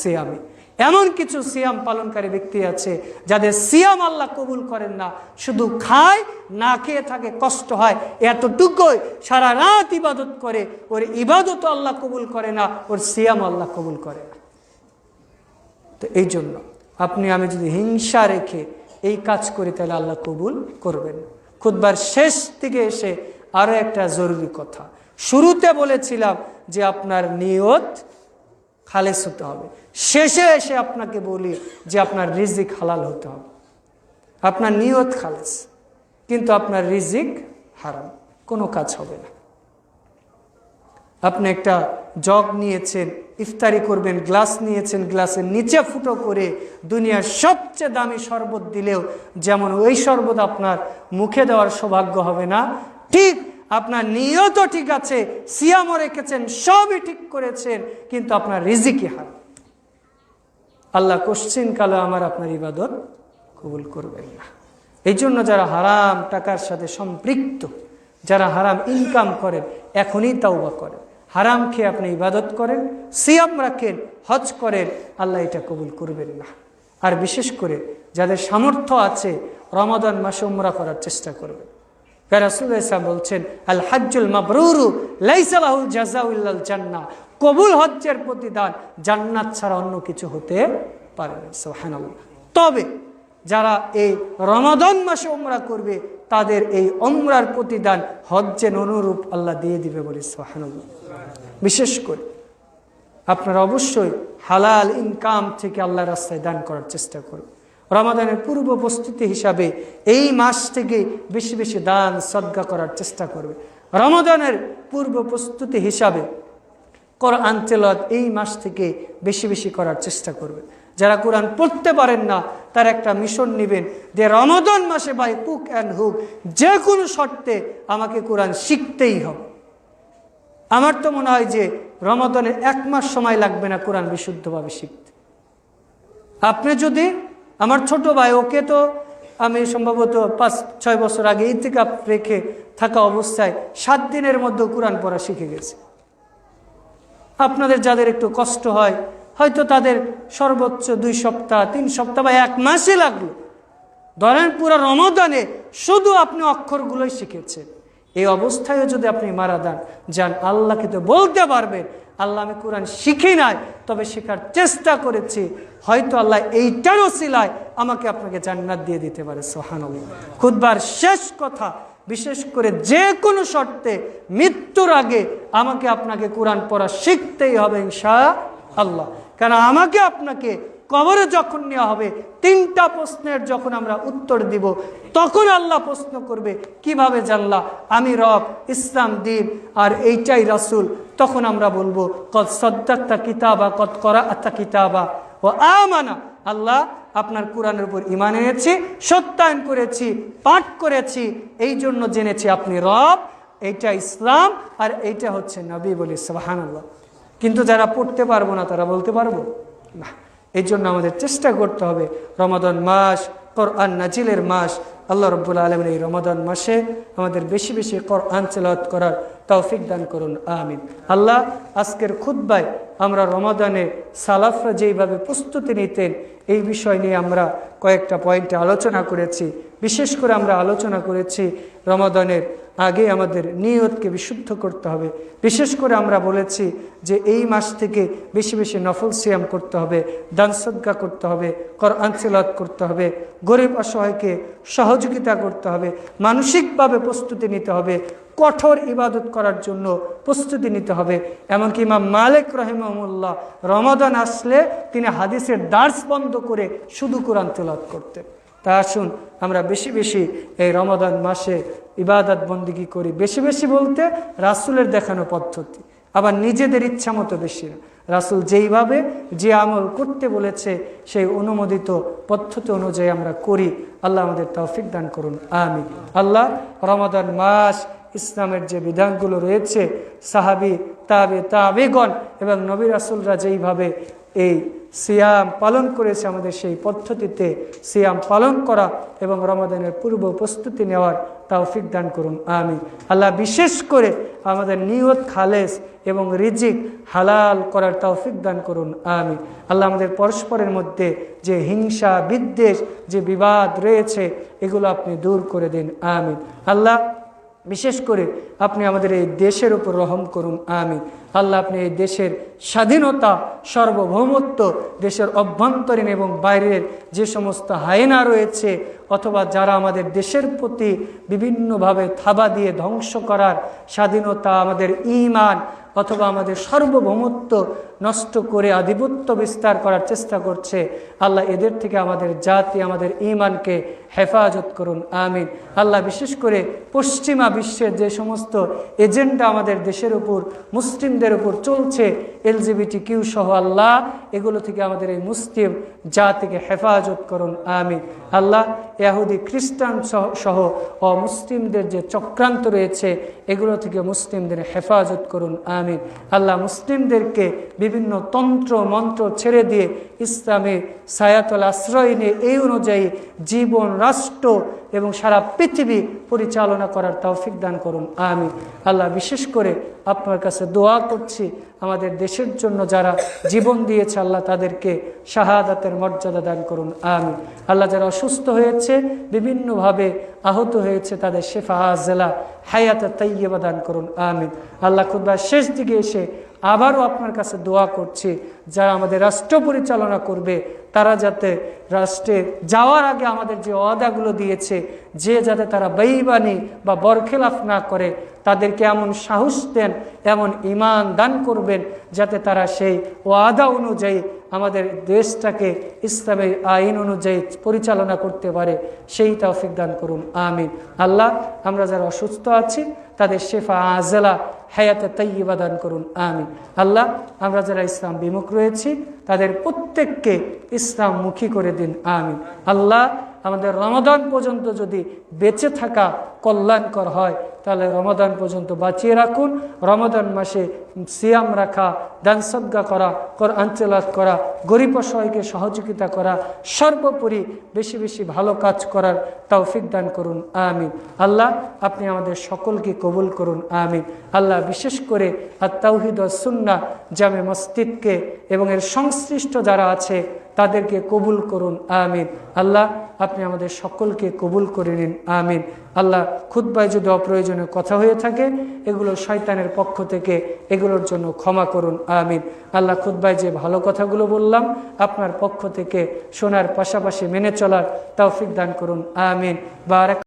সিয়ামি, এমন কিছু সিয়াম পালনকারী ব্যক্তি আছে যাদের সিয়াম আল্লাহ কবুল করেন না, শুধু খায়, না খেয়ে থাকে, কষ্ট হয়, এতটুকুই, সারা রাত ইবাদত করে, ওর ইবাদত আল্লাহ কবুল করে না, ওর সিয়াম আল্লাহ কবুল করে না। তো এই জন্য আপনি আমি যদি হিংসা রেখে এই কাজ করি তাহলে আল্লাহ কবুল করবেন। খুতবার শেষ দিকে এসে আরো একটা জরুরি কথা, শুরুতে বলেছিলাম যে আপনার নিয়ত খালেস হতে হবে, শেষে এসে আপনাকে বলি যে আপনার রিজিক হালাল হতে হবে। আপনার নিয়ত খালেস কিন্তু আপনার রিজিক হারাম, কোনো কাজ হবে না। আপনি একটা জগ নিয়েছেন, ইফতারি করবেন, গ্লাস নিয়েছেন, গ্লাসের নিচে ফুটো করে দুনিয়ার সবচেয়ে দামি শরবত দিলেও যেমন ওই শরবত আপনার মুখে দেওয়ার সৌভাগ্য হবে না, ঠিক আপনার নিয়তও ঠিক আছে, সিয়ামও রেখেছেন, সবই ঠিক করেছেন, কিন্তু আপনার রিজিকই হারাম। আল্লাহ কোশ্চিন কালে আমার আপনার ইবাদত কবুল করবেন না। এই জন্য যারা হারাম টাকার সাথে সম্পৃক্ত, যারা হারাম ইনকাম করেন, এখনই তাওবা করেন। হারাম খেয়ে আপনি ইবাদত করেন, সিয়াম রাখেন, হজ করেন, আল্লাহ এটা কবুল করবেন না। আর বিশেষ করে যাদের সামর্থ্য আছে রমাদান মাসে উমরা করার চেষ্টা করবেন। রাসূলুল্লাহ সাল্লাল্লাহু আলাইহি ওয়াসাল্লাম বলছেন, আল হাজ্জুল মাবরুরু লাইসা লাহুল জাযাউ ইল্লাল জান্নাহ, কবুল হজ্জের প্রতিদান জান্নাত ছাড়া অন্য কিছু হতে পারে না। সুবহানাল্লাহ। তবে যারা এই রমাদান মাসে উমরা করবে তাদের এই উমরার প্রতিদান হজ্জের অনুরূপ আল্লাহ দিয়ে দিবে বলে সুবহানাল্লাহ। বিশেষ করে আপনারা অবশ্যই হালাল ইনকাম থেকে আল্লাহর রাস্তায় দান করার চেষ্টা করবেন। রমাদানের পূর্ব প্রস্তুতি হিসাবে এই মাস থেকে বেশি বেশি দান সদকা করার চেষ্টা করবে। রমাদানের পূর্ব প্রস্তুতি হিসাবে কোরআন তেলাওয়াত এই মাস থেকে বেশি বেশি করার চেষ্টা করবে। যারা কোরআন পড়তে পারেন না তার একটা মিশন নেবেন যে রমাদান মাসে বাই কুক অ্যান্ড হুক যে কোনো শর্তে আমাকে কোরআন শিখতেই হবে। আমার তো মনে হয় যে রমাদানের 1 মাস সময় লাগবে না কোরআন বিশুদ্ধভাবে শিখতে। আপনি যদি, আমার ছোট ভাই, ওকে তো আমি সম্ভবত 5-6 বছর আগে ইতিকাফ রেখে থাকা অবস্থায় 7 দিনের মধ্যে কোরআন পড়া শিখে গেছে। আপনাদের যাদের একটু কষ্ট হয় হয়তো তাদের সর্বোচ্চ 2 সপ্তাহ 3 সপ্তাহ বা 1 মাসে লাগলো। ধরেন পুরো রমাদানে শুধু আপনি অক্ষরগুলোই শিখেছেন। এই অবস্থায়ও যদি আপনি মারা যান, আল্লাহকে তো বলতে পারবেন, আল্লাহ আমি কোরআন শিখি নাই, তবে শেখার চেষ্টা করেছি, হয়তো আল্লাহ এইটার ওসিলায় আমাকে আপনাকে জান্নাত দিয়ে দিতে পারে। সুবহানাল্লাহ। খুতবার শেষ কথা, বিশেষ করে যে কোনো শর্তে মৃত্যুর আগে আমাকে আপনাকে কোরআন পড়া শিখতেই হবে ইনশাআল্লাহ। কারণ আমাকে আপনাকে কবরে যখন নেওয়া হবে 3টা প্রশ্নের যখন আমরা উত্তর দিব, তখন আল্লাহ প্রশ্ন করবে কিভাবে জানলা আমি রব, ইসলাম দিন আর এইটাই রাসূল। তখন আমরা বলবো কদ সাদ্দাকতা কিতাবা কদ করাআতা কিতাবা ও আমানা, আল্লাহ আপনার কোরআনের উপর ঈমান এনেছি, সত্যায়ন করেছি, পাঠ করেছি, এই জন্য জেনেছি আপনি রব, এইটা ইসলাম আর এইটা হচ্ছে নবী বলি। সুবহানাল্লাহ। কিন্তু যারা পড়তে পারবো না তারা বলতে পারবো না। এই জন্য আমাদের চেষ্টা করতে হবে, রমাদান মাস কোরআন নাজিলের মাস, আল্লাহ রাব্বুল আলামিন এই রমাদান মাসে আমাদের বেশি বেশি কোরআন তেলাওয়াত করার তৌফিক দান করুন, আমিন। আল্লাহ, আজকের খুতবায় আমরা রমাদানে সালাফরা যেইভাবে প্রস্তুতি নিতেন এই বিষয় নিয়ে আমরা কয়েকটা পয়েন্টে আলোচনা করেছি। বিশেষ করে আমরা আলোচনা করেছি রমাদানের আগে আমাদের নিয়তকে বিশুদ্ধ করতে হবে। বিশেষ করে আমরা বলেছি যে এই মাস থেকে বেশি বেশি নফল সিয়াম করতে হবে, দান সদকা করতে হবে, কোরআন তেলাওয়াত করতে হবে, গরিব অসহায়কে সহযোগিতা করতে হবে, মানসিকভাবে প্রস্তুতি নিতে হবে, কঠোর ইবাদত করার জন্য প্রস্তুতি নিতে হবে। এমনকি ইমাম মালিক রাহিমাহুল্লাহ রমাদান আসলে তিনি হাদিসের দার্স বন্ধ করে শুধু কোরআন তেলাওয়াত করতেন। তা আসুন আমরা বেশি বেশি এই রমাদান মাসে ইবাদত বন্দিগি করি। বেশি বেশি বলতে রাসূলের দেখানো পদ্ধতি, আবার নিজেদের ইচ্ছা মতো বেশি না। রাসূল যেইভাবে যে আমল করতে বলেছে সেই অনুমোদিত পদ্ধতি অনুযায়ী আমরা করি। আল্লাহ আমাদের তৌফিক দান করুন, আমিন। আল্লাহ, রমাদান মাস ইসলামের যে বিধানগুলো রয়েছে সাহাবী তাবেগণ এবং নবী রাসূলরা যেইভাবে এই সিয়াম পালন করেছে আমাদের সেই পদ্ধতিতে সিয়াম পালন করা এবং রমাদানের পূর্ব প্রস্তুতি নেওয়ার তৌফিক দান করুন, আমিন। আল্লাহ, বিশেষ করে আমাদের নিয়ত খালেস এবং রিজিক হালাল করার তৌফিক দান করুন, আমিন। আল্লাহ, আমাদের পরস্পরের মধ্যে যে হিংসা বিদ্বেষ যে বিবাদ রয়েছে এগুলো আপনি দূর করে দিন, আমিন। আল্লাহ, বিশেষ করে আপনি আমাদের এই দেশের উপর রহম করুন, আমিন। আল্লাহ, আপনি এই দেশের স্বাধীনতা সার্বভৌমত্ব, দেশের অভ্যন্তরীণ এবং বাইরের যে সমস্ত হায়েনা রয়েছে অথবা যারা আমাদের দেশের প্রতি বিভিন্নভাবে থাবা দিয়ে ধ্বংস করার স্বাধীনতা, আমাদের ঈমান অথবা আমাদের সার্বভৌমত্ব নষ্ট করে আধিপত্য বিস্তার করার চেষ্টা করছে, আল্লাহ এদের থেকে আমাদের জাতি আমাদের ঈমানকে হেফাজত করুন, আমিন। আল্লাহ, বিশেষ করে পশ্চিমা বিশ্বের যে সমস্ত এজেন্ডা আমাদের দেশের উপর মুসলিমদের উপর চলছে LGBTQ সহ, আল্লাহ এগুলো থেকে আমাদের এই মুসলিম জাতিকে হেফাজত করুন, আমিন। আল্লাহ, ইহুদি খ্রিস্টান সহ অমুসলিমদের যে চক্রান্ত রয়েছে এগুলো থেকে মুসলিমদের হেফাজত করুন, আমিন। আল্লাহ, মুসলিমদেরকে বিভিন্ন তন্ত্র মন্ত্র ছেড়ে দিয়ে ইসলামে ছায়াতল আশ্রয় নিয়ে এই অনুযায়ী জীবন, রাষ্ট্র এবং সারা পৃথিবী পরিচালনা করার তৌফিক দান করুন, আমিন। আল্লাহ, বিশেষ করে আপনার কাছে দোয়া করছি আমাদের দেশের জন্য যারা জীবন দিয়েছে আল্লাহ তাদেরকে শাহাদাতের মর্যাদা দান করুন, আমিন। আল্লাহ, যারা অসুস্থ হয়েছে বিভিন্নভাবে আহত হয়েছে তাদের শেফা আজলা হায়াতে তাইয়্যিবা দান করুন, আমিন। আল্লাহ, খুতবার শেষ দিকে এসে আবারও আপনার কাছে দোয়া করছি যারা আমাদের রাষ্ট্র পরিচালনা করবে তারা যাতে রাষ্ট্রে যাওয়ার আগে আমাদের যে ওয়াদাগুলো দিয়েছে যাতে তারা বেঈমানি বা বরখেলাফ না করে, তাদেরকে এমন সাহস দেন, এমন ঈমান দান করবেন যাতে তারা সেই ওয়াদা অনুযায়ী আমাদের দেশটাকে ইসলামের আইন অনুযায়ী পরিচালনা করতে পারে, সেই তৌফিক দান করুন, আমিন। আল্লাহ, আমরা যারা অসুস্থ আছি তাদের শেফা আজলা হায়াতে তাইয়্যিবা দান করুন, আমিন। আল্লাহ, আমরা যারা ইসলাম বিমুখ রয়েছি তাদের প্রত্যেককে ইসলামমুখী করে দিন, আমিন। আল্লাহ, আমাদের রমাদান পর্যন্ত যদি বেঁচে থাকা কল্যাণকর হয় তাহলে রমাদান পর্যন্ত বাঁচিয়ে রাখুন। রমাদান মাসে সিয়াম রাখা, দান সদকা করা, কোরআন তেলাওয়াত করা, গরিব অসহায়কে সহযোগিতা করা, সর্বোপরি বেশি বেশি ভালো কাজ করার তৌফিক দান করুন, আমিন। আল্লাহ, আপনি আমাদের সকলকে কবুল করুন, আমিন। আল্লাহ, বিশেষ করে আত-তাওহীদ ওয়াস সুন্নাহ জামে মসজিদকে এবং এর সংশ্লিষ্ট যারা আছে তাদেরকে কবুল করুন, আমিন। আল্লাহ, আপনি আমাদের সকলকে কবুল করে নিন, আমিন। আল্লাহ, খুতবায় যদি অপ্রয়োজনীয় কথা হয়ে থাকে এগুলো শয়তানের পক্ষ থেকে, এগুলোর জন্য ক্ষমা করুন, আমিন। আল্লাহ, খুতবায় যে ভালো কথাগুলো বললাম আপনার পক্ষ থেকে শোনার পাশাপাশি মেনে চলার তৌফিক দান করুন, আমিন। বারাক।